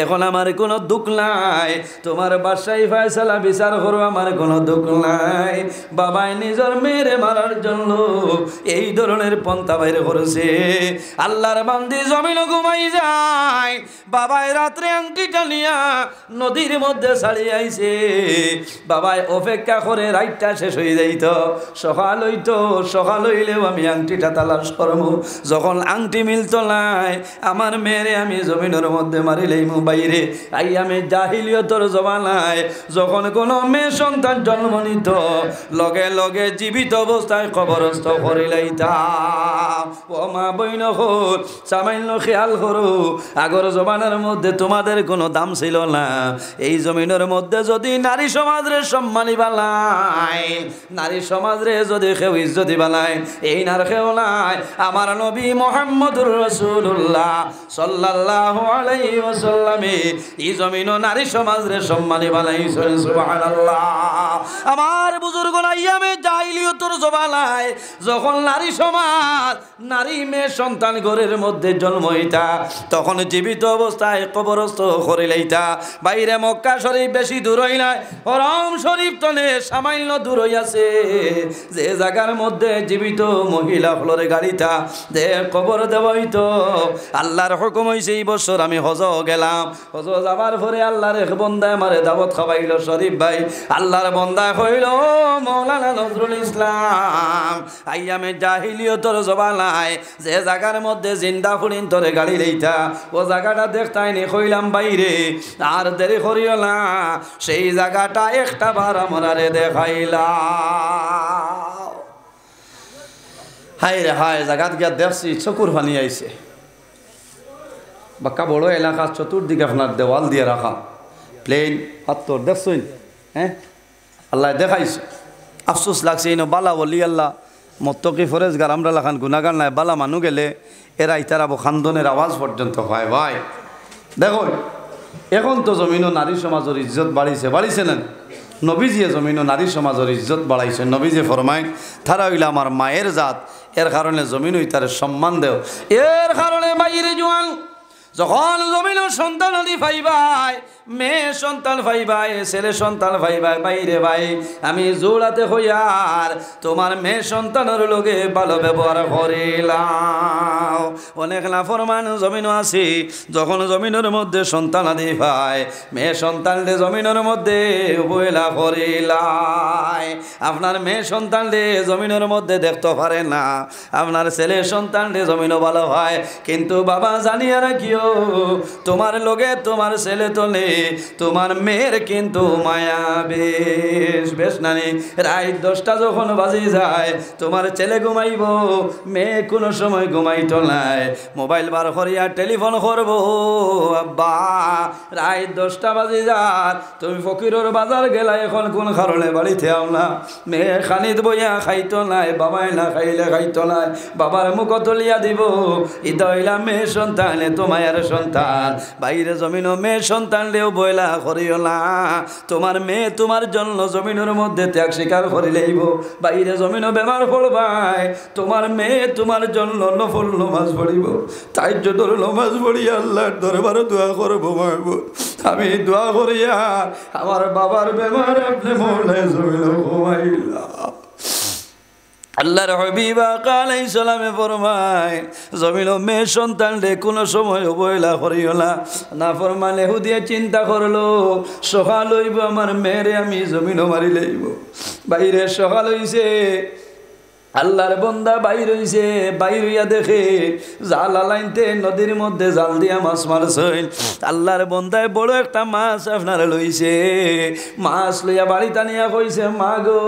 এখন আমার কোনো দুঃখ নাই তোমার বাদশাহী ফয়সালা বিচার করো আমার কোনো দুঃখ নাই বাবাই নিজের মেয়েরে মারার জন্য এই ধরনের পন্থা বাইরে করেছে আল্লাহর বান্দি জমিন ঘুমাই যায় বাবাই রাত্রে আংটিটা নিয়া নদীর মধ্যে ছাড়িয়ে আইছে বাবাই অপেক্ষা করে রাতটা শেষ হয়ে যাইত সকাল হইতো সকাল হইলেও আমি আংটিটা তালাশ করবো যখন আংটি মিলতো নাই আমার মেয়েরে আমি জমিনের মধ্যে মারিলেই বাইরে আই আমি জাহিলিয়তর জমানায় যখন কোনো মেয়ে সন্তান জন্ম নিত লগে লগে জীবিত অবস্থায় কবরস্থ করিলাইতাম ও মা বইন হোক সামান্য খেয়াল করো আগর জমানার মধ্যে তোমাদের কোনো দাম ছিল না এই জমিনের মধ্যে যদি নারী সমাজরে সম্মানী বানায় নারী সমাজরে যদি কেউ ইজ্জতি বানায় এই নার কেউ নাই আমার নবী মুহাম্মদুর রাসূলুল্লাহ সাল্লাল্লাহু আলাইহি ওয়াসাল্লামে এই জমিন নারী সমাজরে সম্মানী বানাইছেন সুবহানাল্লাহ আমার বুজুর্গ আইয়ামে জাহিলিয়তের জমানায় যখন নারী সমাজ নারী মেয়ে সন্তান ঘরের মধ্যে জন্ম হইতা তখন জীবিত অবস্থায় কবরস্থ করে লইতা বাইরে মক্কা শরীফ বেশি দূর হই নাই হরম শরীফ তনে সামান্য দূর হইয়াছে যে জায়গার মধ্যে জীবিত মহিলা ফলরে গাড়িটা যে কবর দেওয়া হইতো আল্লাহর হুকুম হইছে এই বছর আমি হজ গেলাম হজ যাবার পরে আল্লাহর এক বন্দায় আমারে দাওয়াত খাওয়াইল শরীফ ভাই আল্লাহর বন্দা হইল মৌলানা নজরুল ইসলাম আইয়ামে জাহিলিয়তর জমানায় যে জায়গার মধ্যে জিন্দা ফুরিন তোরে গাড়ি লইতা ও জায়গাটা দেখতাই নি কইলাম বাইরে আর দেরি করিও না সেই জায়গাটা একটা বার আমারে দেখাইলা হাই রে হাই জায়গাত গিয়া দেখছি চকুর পানি আইছে বাক্কা বড় এলাকা চতুর্দিকে আপনার দেওয়াল দিয়ে রাখা প্লেন পাত্তর দেখছই হ্যাঁ আল্লাহ দেখাইছে আফসোস লাগছে ইনো বালা বলি আল্লাহ মত্তকি ফরেজগার আমরা লাখান গুনাগার নাই বালা মানু গেলে এরা ইতারাবো খান্দনের আওয়াজ পর্যন্ত হয় ভাই দেখো এখন তো জমিনও নারী সমাজের ইজ্জত বাড়িছে না নবীজিয়ে জমিনও নারী সমাজের ইজ্জত বাড়াইছে নবীজি ফরমায় তারা হইলে আমার মায়ের জাত এর কারণে জমিন তার সম্মান দেও এর কারণে বাইরে জোয়ান যখন জমিনের সন্তান আদি পাইবাই মেয়ে সন্তান পাইবাই ছেলে সন্তান পাইবাই বাইরে ভাই আমি জোড়াতে হইয়ার তোমার মেয়ে সন্তানের লগে ভালো ব্যবহার করিলাম যাও অনেক নাফরমান জমিনও আছে যখন জমিনের মধ্যে সন্তান আদি পায় মেয়ে সন্তানরে জমিনের মধ্যে অবহেলা করিলায় আপনার মেয়ে সন্তানরে জমিনের মধ্যে দেখতে পারে না আপনার ছেলে সন্তানরে জমিনও ভালো হয় কিন্তু বাবা জানিয়া রাখিও তোমার লগে তোমার ছেলে তোলে তোমার মেয়ের কিন্তু মায়া বেশ বেশ নানি রাত 10টা যখন বাজি যায় তোমার ছেলে ঘুমাইব মেয়ে কোনো সময় ঘুমাইতো নাই মোবাইল বার করিয়া টেলিফোন করব আব্বা রাত 10টা বাজি যার তুমি ফকিরের বাজার গেলা এখন কোন কারণে বাড়িতে আও না মেয়ে খানিত বইয়া খাইতো নাই বাবাই না খাইলে খাইতো নাই বাবার মুখ তুলিয়া দিব ইদা হইলা মেয়ে সন্তান তোমার সন্তান বাইরে জমিন মেয়ে সন্তান লেও বইলা করিও না তোমার মেয়ে তোমার জন্য জমিনের মধ্যে ত্যাগ স্বীকার করিলেইব বাইরে জমিনও বেমার পড়বাই তোমার মেয়ে তোমার জন্য নফল নমাজ পড়িব তাহাজ্জুদের নমাজ পড়ি আল্লাহর দরবারে দোয়া করব মাহবুব আমি দোয়া করিয়া আমার বাবার বেমার আপনি মওলায় জমিন ঘুমাইলা আল্লাহর হাবিব আলাইহিস সালামে ফরমায় জমিন মেয়ে সন্তান রে কোন সময় অবহেলা করিও না ফরমানে হুদিয়ে চিন্তা করলো সকাল হইব আমার মেয়েরে আমি জমিনও মারি লইব বাইরে সকাল হইছে আল্লাহর বন্দা বাইর হইছে বাইর হইয়া দেখে জাল আলাইতে নদীর মধ্যে জাল দিয়া মাছ মারছেন আল্লাহর বন্দায় বড় একটা মাছ আপনার লইছে মাছ লইয়া বাড়িতে নিয়া কইছে মা গো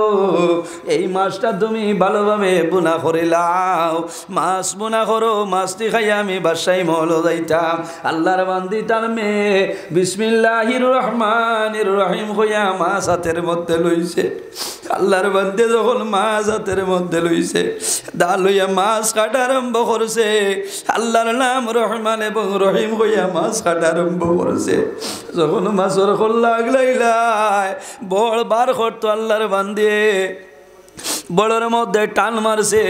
এই মাছটা তুমি ভালোভাবে বুনা করিলাও মাছ বুনা করো মাছটি খাইয়া আমি বাসায় মহল যাইতাম আল্লাহর বান্দি তার মেয়ে বিসমিল্লাহির রহমানির রহিম কইয়া মাছ হাতের মধ্যে লইছে আল্লাহর বান্দি যখন মাছ হাতের মধ্যে লইছে দা লইয়া মাছ কাটা আরম্ভ করছে আল্লাহর নাম রহমান এবং রহিম হইয়া মাছ কাটা আরম্ভ করছে যখন মাছের খোল লাগলাইলাই বড় বার করতো আল্লাহর বান্দি বড়ের মধ্যে টান মারছে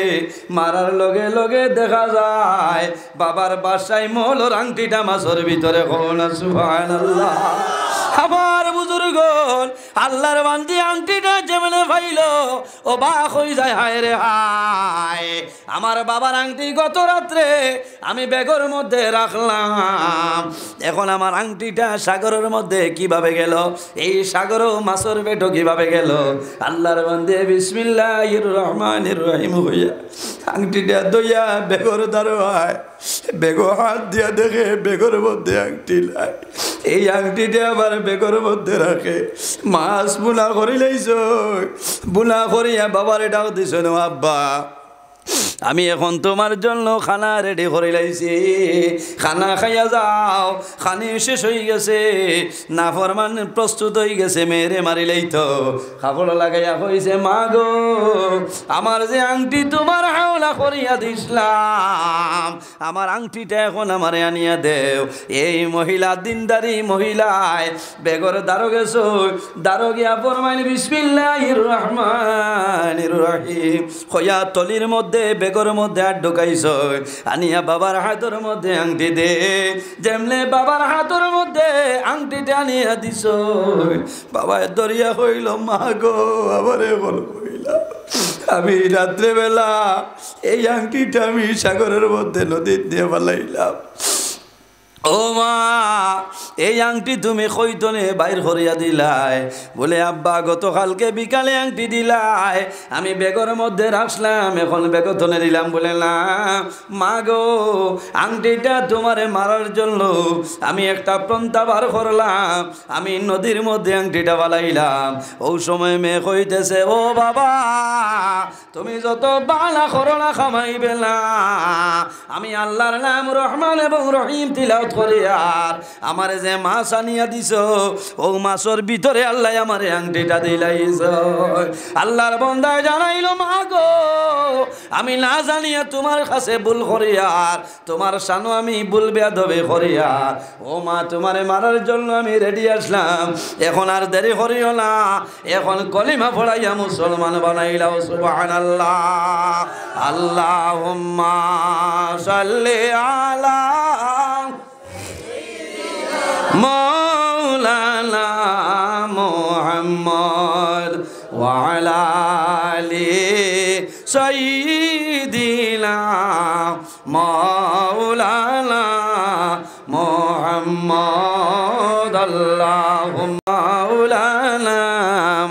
মারার লগে লগে দেখা যায় বাবার বাসায় মহলর আংটিটা মাছের ভিতরে কোন সুবহানাল্লাহ আমার বুজুর্গ আল্লাহর বান্দি আংটিটা যেমনে পাইল ও বাক হয়ে যায় হায় রে হায় আমার বাবার আংটি গত রাত্রে আমি ব্যাগের মধ্যে রাখলাম এখন আমার আংটিটা সাগরের মধ্যে কিভাবে গেল এই সাগরও মাছের পেটও কিভাবে গেল আল্লাহর বান্দি বিসমিল্লাহির রহমানির রহিম হইয়া আংটিটা দইয়া ব্যাগের দাঁড়ায় বেগো হাত দিয়া দেখে বেগর মধ্যে আংটি লাই এই আংটিটা আবার বেগর মধ্যে রাখে মাছ বুনা করি লাইছ বুনা করিয়া বাবার এটাও দিছ না আব্বা আমি এখন তোমার জন্য খানা রেডি করে লাইছি খানা খাইয়া যাও খানি শেষ হয়ে গেছে না ফরমান প্রস্তুত হয়ে গেছে মেরে মারিলেই তো খাবল লাগাইয়া কইছে মা গো আমার যে আংটি তোমার হাওলা করিয়া দিছিলাম আমার আংটিটা এখন আমারে আনিয়া দেও এই মহিলা দিনদারি মহিলায় বেগর দারো গেছো দারো গিয়া ফরমাইল বিসমিল্লাহির রহমানির রহিম কইয়া তলির মধ্যে বেগর মধ্যে আর ঢুকাইছ আনিয়া বাবার হাতের মধ্যে আংটি দে যেমনে বাবার হাতের মধ্যে আংটিটা আনিয়া দিছ বাবা দরিয়া হইল মা গো আবারে বল কইলা আমি রাত্রেবেলা এই আংটিটা আমি সাগরের মধ্যে নদীর দিয়ে ফেলাইলাম ও মা এই আংটি তুমি কইতনে বাইর করিয়া দিলাই বলে আব্বা গতকালকে বিকালে আংটি দিলাই আমি বেগর মধ্যে রাখলাম এখন বেগতনে দিলাম বলে না মা গো আংটিটা তোমারে মারার জন্য আমি একটা পন্থা বার করলাম আমি নদীর মধ্যে আংটিটা বালাইলাম ওই সময় মেয়ে কইতেছে ও বাবা তুমি যত বালা করোনা খামাইবে না আমি আল্লাহর নাম রহমান এবং রহিম তিলাওয়াত করি আর আমার যে মাছ আনিয়া দিছ ও মাছের ভিতরে আল্লাহ আমারে আংটিটা দিলাইছ আল্লাহর বান্দায় জানাইল মা গো আমি না জানিয়া তোমার কাছে ভুল করি আর তোমার সানো আমি ভুল বেয়াদবি করি আর ও মা তোমারে মারার জন্য আমি রেডি আসলাম এখন আর দেরি করিও না এখন কলিমা পড়াইয়া মুসলমান বানাইলাও সুবহানাল্লাহ আল্লাহুম্মা সাল্লি আলা মৌলানা মুহাম্মদ ওয়া আলা আলি সাইয়্যিদ সাইয়্যিদিনা মাওলানা মুহাম্মদ আল্লাহুম্মা মাওলানা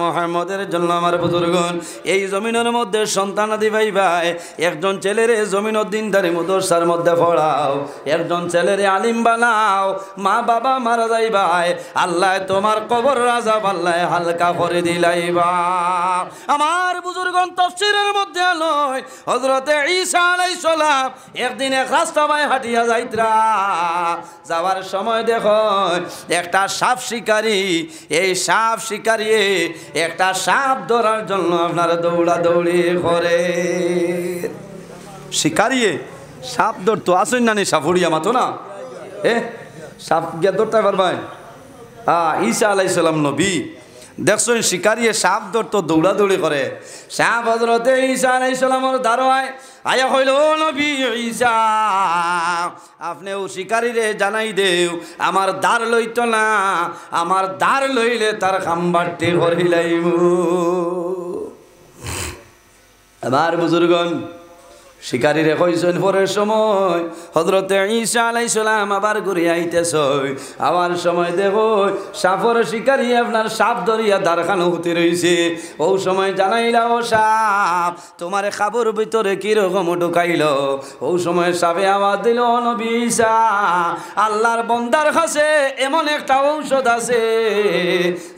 মুহাম্মদের জন্য আমার বুজুর্গগণ এই জমিনের মধ্যে সন্তানাদি ভাই ভাই একজন ছেলেরে জমিনের দিনদারি মাদ্রাসার মধ্যে পড়াও একজন ছেলেরে আলিম বানাও মা বাবা মারা যাই ভাই আল্লাহ তোমার কবর রাজা আল্লাহ হালকা করে দিলাইবা আমার বুজুর্গগণ তাফসীরের মধ্যে আলোয় হযরত ঈসা আলাইহিস সালাম একদিন এক রাস্তা বাই হাঁটিয়া যাইতরা যাওয়ার সময় দেখো একটা সাপ শিকারী এই সাপ শিকারী একটা সাপ ধরার জন্য আপনারা দৌড়াদৌড়ি করে শিকারী সাপ ধরতো আসেন না নি সাপুড়িয়া মাতো না সাপ গিয়া ধরতে পারবেন ঈসা আলাইহিস সালাম নবী দেখছেন শিকারী সাপ ধরতো দৌড়াদৌড়ি করে সাপ হযরতে ঈসা আলাইহিস সালামের দারোয়ায় আয়া হইল ও নবী ঈসা আপনি ও শিকারীরে জানাই দেও আমার দার লইত না আমার দার লইলে তার খাম্বারটি হরিলাইমু আমার বুজুর্গন শিকারীরে কইছেন পরের সময় হযরতে ঈসা আলাইহিস সালাম আবার ঘুরে আইতেছে আবার সময় দেখো সাপর শিকারী আপনার সাপ ধরিয়া দারখানো হতে রইছে ও সময় জানাইলা ও সাপ তোমার খাবর ভিতরে কি রকম ঢুকাইল ও সময় সাপে আওয়াজ দিল নবী ঈসা আল্লাহর বান্দার কাছে এমন একটা ঔষধ আছে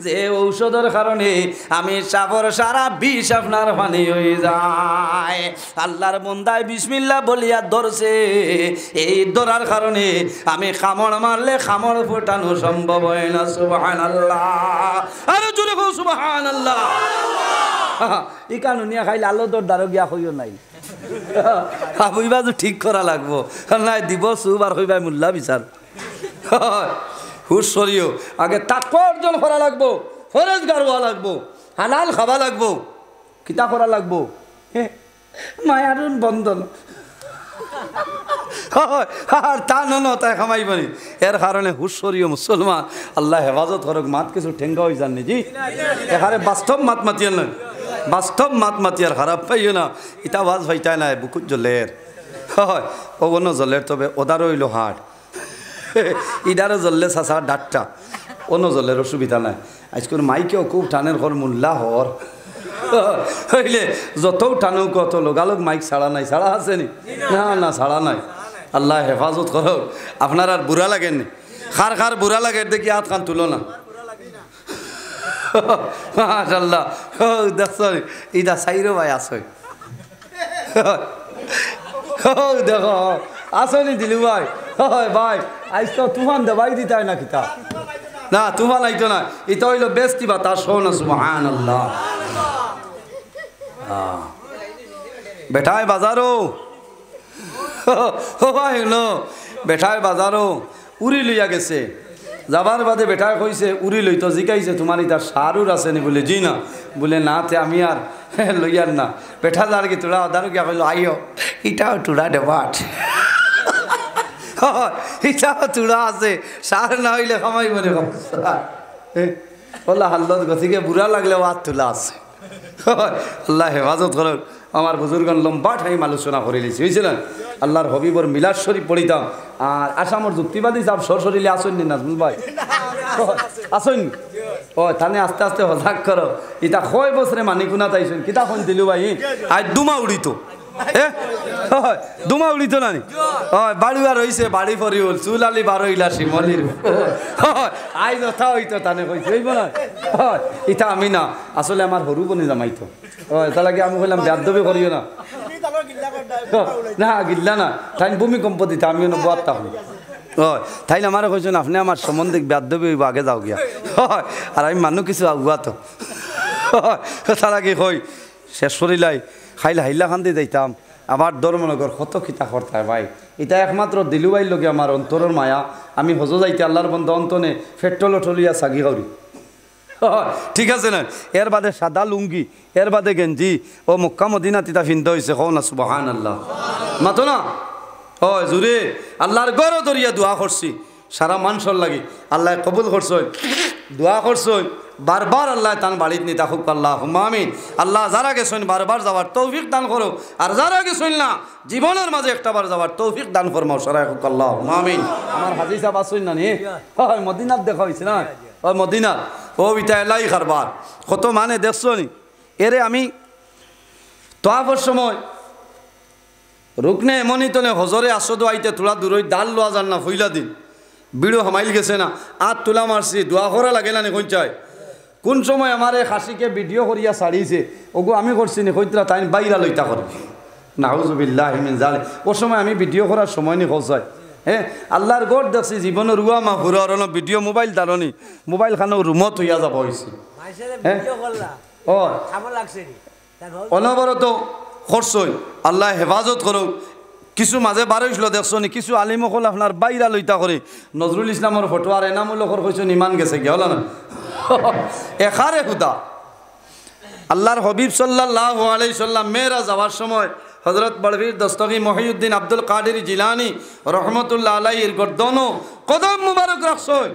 যে ঔষধের কারণে আমি সাপর সারা বিষ আপনার পানি হয়ে যায় আল্লাহর বান্দা বিসমিল্লাহ বলিয়া ধরছে এই ধরার কারণে আমি কামড় মারলে কামড় ফোটানো সম্ভব হয় না সুবহানাল্লাহ আরে জোরে কও সুবহানাল্লাহ এই কানুনিয়া খাইলে আলো তোর দ্বারা গিয়া হইও নাই হইবা তো ঠিক করা লাগবো নাই দিব সুবার হইবা মোল্লা বিচার হুশ সরিও আগে তাকওয়া অর্জন করা লাগবো ফরজগার হওয়া লাগবো হালাল খাওয়া লাগবো কিতা করা লাগবো মায়ার বন্ধন আর তা নয় খামাইবনি এর কারণে হুশরীয় মুসলমান আল্লাহ হেফাজত করক মাত কিছু ঠেঙ্গা হয়ে যাননি জি এখানে বাস্তব মাত মাতিয়ার নয় বাস্তব মাত মাতিয়ার খারাপ পাইও না ইটা বাজ হইতাই নাই বুকুত জলের হয় অন্য জলের তবে ওদার হইল হাট ইদারও জ্বললে চাচা ডাটটা অন্য জলের অসুবিধা নাই আজকের মাইকেও খুব টানের ঘর মোল্লা হর হইলে যত টানো কত লোগালোক মাইক ছাড়া নাই ছাড়া আছে নি না না ছাড়া নাই আল্লাহ হেফাজত করক আপনার আর বুড়া লাগেননি খার খার বুড়া লাগে দেখি হাত খান তুলো না মাশাআল্লাহ দেখছ ইদা সাইরো ভাই আসই দেখো আসনি দিলু ভাই ভাই আজ তো তুফান দেবাই দিতাই না কিতা না তুফান আইতো না এটা হইল বেস্তি বাতাস শোনা সুবহানাল্লাহ বেটায় বাজারো বেটায় বাজারো উড়ি লইয়া গেছে যাবার বাদে বেটায় কইছে উড়ি লইতো জিকাইছে তোমার ইতার সারুর আছে নি বলে জি না বলে না তে আমি আর লইয়ার না বেটা যার কি তোরা আদারও গিয়া কইল আইও ইটাও টুড়া ডেবাট ইটাও টুড়া আছে সার না হইলে খামাই বলে বললা হাল্লত গতিকে বুড়া লাগলেও হাত তোলা আছে আল্লাহ হেফাজত করক আমার বুজুর্গন লম্বা টাইম আলোচনা করে লিছি বুঝছিলেন আল্লাহর হবিবর মিলাদ শরীফ পড়িতাম আর আসামর যুক্তিবাদী সাহেব সরসরিলে আসেননি নাজমুল ভাই আসেন ও তানে আস্তে আস্তে হজাক করো ইটা কয় বছরে মানিকুনা তাইছেন কিতা খন দিলু ভাই আজ দুমা উড়িত দুমা উড়িত নানি বাড়িবার হয়েছে বাড়ি ফরি হল চুল আলি বারো ইলা শিমলির আই যথা হইতো তানে কইছে হইব না ইটা আমি না আসলে আমার হরু বনে জামাইতো তা লাগে আমি কইলাম বেদবি করিও না না গিল্লা না তাই ভূমিকম্প দিতে আমিও না বাদ তাহলে তাইলে আমার কইছেন আপনি আমার সম্বন্ধে বেদবি হইব আগে যাও গিয়া আর আমি মানুষ কিছু আগুয়া তো তার আগে কই শেষ করিলাই খাইলে হাইলা খান্দি যাইতাম আবার ধর্মনগর কত কিতা করতায় ভাই এটা একমাত্র দিলুবাইর লগে আমার অন্তরের মায়া আমি হজ যাইতে আল্লাহর বন্ধ অন্তনে পেট্রোল ঠলিয়া সাগি করি ঠিক আছে না এর বাদে সাদা লুঙ্গি এর বাদে গেঞ্জি ও মক্কা মদিনা তিতা ফিনতে হয়েছে কও না সুবহানাল্লাহ মাতো না জুরে আল্লাহর গড় দরিয়া দোয়া করছি সারা মানুষের লাগি আল্লাহ কবুল করছে দোয়া করছই বারবার আল্লাহ তান বাড়িত নি তাকুক আল্লাহ আমিন। আল্লাহ যারা গেছেন বারবার যাওয়ার তৌফিক দান করো, আর যারা গেছেন না জীবনের মাঝে একটাবার যাওয়ার তৌফিক দান ফরমাও সরাই হুক আল্লাহ আমিন। আমার হাজি সাহেব আসুন না নি হয় মদিনাত দেখা হয়েছে না, ওই মদিনাত ও ইটা এলাই কারবার কত মানে দেখছো নি। এরে আমি তোয়াফের সময় রুকনে এমনই তো হজরে আসদ আইতে তোলা দূরই ডাল লোয়া যান না ফুইলা দিন বিড়ো হামাইল গেছে না আর তোলা মারছি দোয়া করা লাগে না নি কোন চাই কোন সময় আমার এই খাসিকে ভিডিও করিয়া ছাড়িয়েছে ওগো আমি করছি নি কইতরা তাই বাইরা লইতা করে নাউজুবিল্লাহ মিন জালিক। ও সময় আমি ভিডিও করার সময় নি খোঁজাই হ্যাঁ আল্লাহর গড় দেখছি জীবনের রুয়া মা হুরার ভিডিও মোবাইল দারণি মোবাইল খানো রুমত হইয়া যাব হয়েছে ও অনবরত খরচই আল্লাহ হেফাজত করুক। কিছু মাঝে বারইছিল দেখছো নি কিছু আলিমকল আপনার বাইরা লইতা করে নজরুল ইসলামের ফটো আর এনামুলকর কইছেন ইমান গেছে কি হল না এখারে খুদা আল্লাহর হবিব সাল্লাল্লাহু আলাইহি সাল্লাম মেয়েরা যাওয়ার সময় হযরত বড়বীর দস্তগী মহিউদ্দিন আব্দুল কাদের জিলানী রহমতুল্লাহ আলাইহির গর্দন কদম মুবারক রাখছই।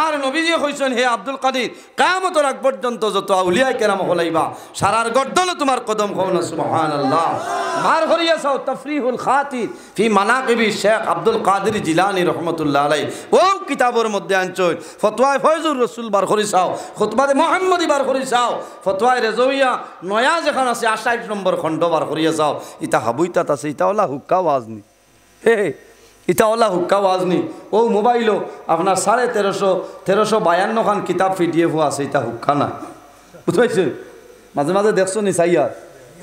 আর নবীজি কইছেন হে আব্দুল কাদের কিয়ামতের আগ পর্যন্ত যত আউলিয়া কেরাম হলাইবা সারার গর্দন তোমার কদম খাও না সুবহানাল্লাহ। মার হরিয়া সাও তাফরিহুল খাতির ফি মানাকিবি শেখ আব্দুল কাদের জিলানী রহমতুল্লাহ আলাইহি ও কিতাবের মধ্যে আনছই ফতোয়ায়ে ফয়জুর রাসূল বার করি চাও খুতবায়ে মুহাম্মদি বার করি চাও ফতোয়ায়ে রেজওয়িয়া নয়া যেখান আছে 28 নম্বর খণ্ড বার করিয়া যাও ইতা হাবুইতাত আছে ইতা ওলা হুক্কা ওয়াজনি হে ইটা ওলা হুক্কা ওয়াজনি ও মোবাইলও আপনার 1352 খান কিতাব পিডিএফ আছে ইটা হুক্কা না বুঝাইছে মাঝে মাঝে দেখছো নি চাইয়ার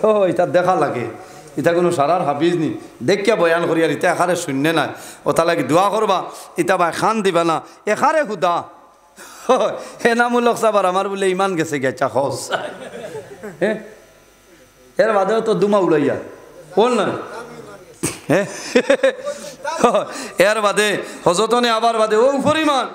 ও এটা দেখা লাগে ইটা কোনো সারার হাফিজ নি দেখিয়া বয়ান করি আর ইটা এখারে শূন্য নাই ও তা লাগে দোয়া করবা ইটা বা খান দিবা না এখারে হুদা এনামুলক সাবার আমার বলে ইমান গেছে গেছা খস হ্যাঁ এর বাদেও তো দুমা উড়াইয়া বল না এর বাদে হজতনে আবার বাদে ও পরিমাণ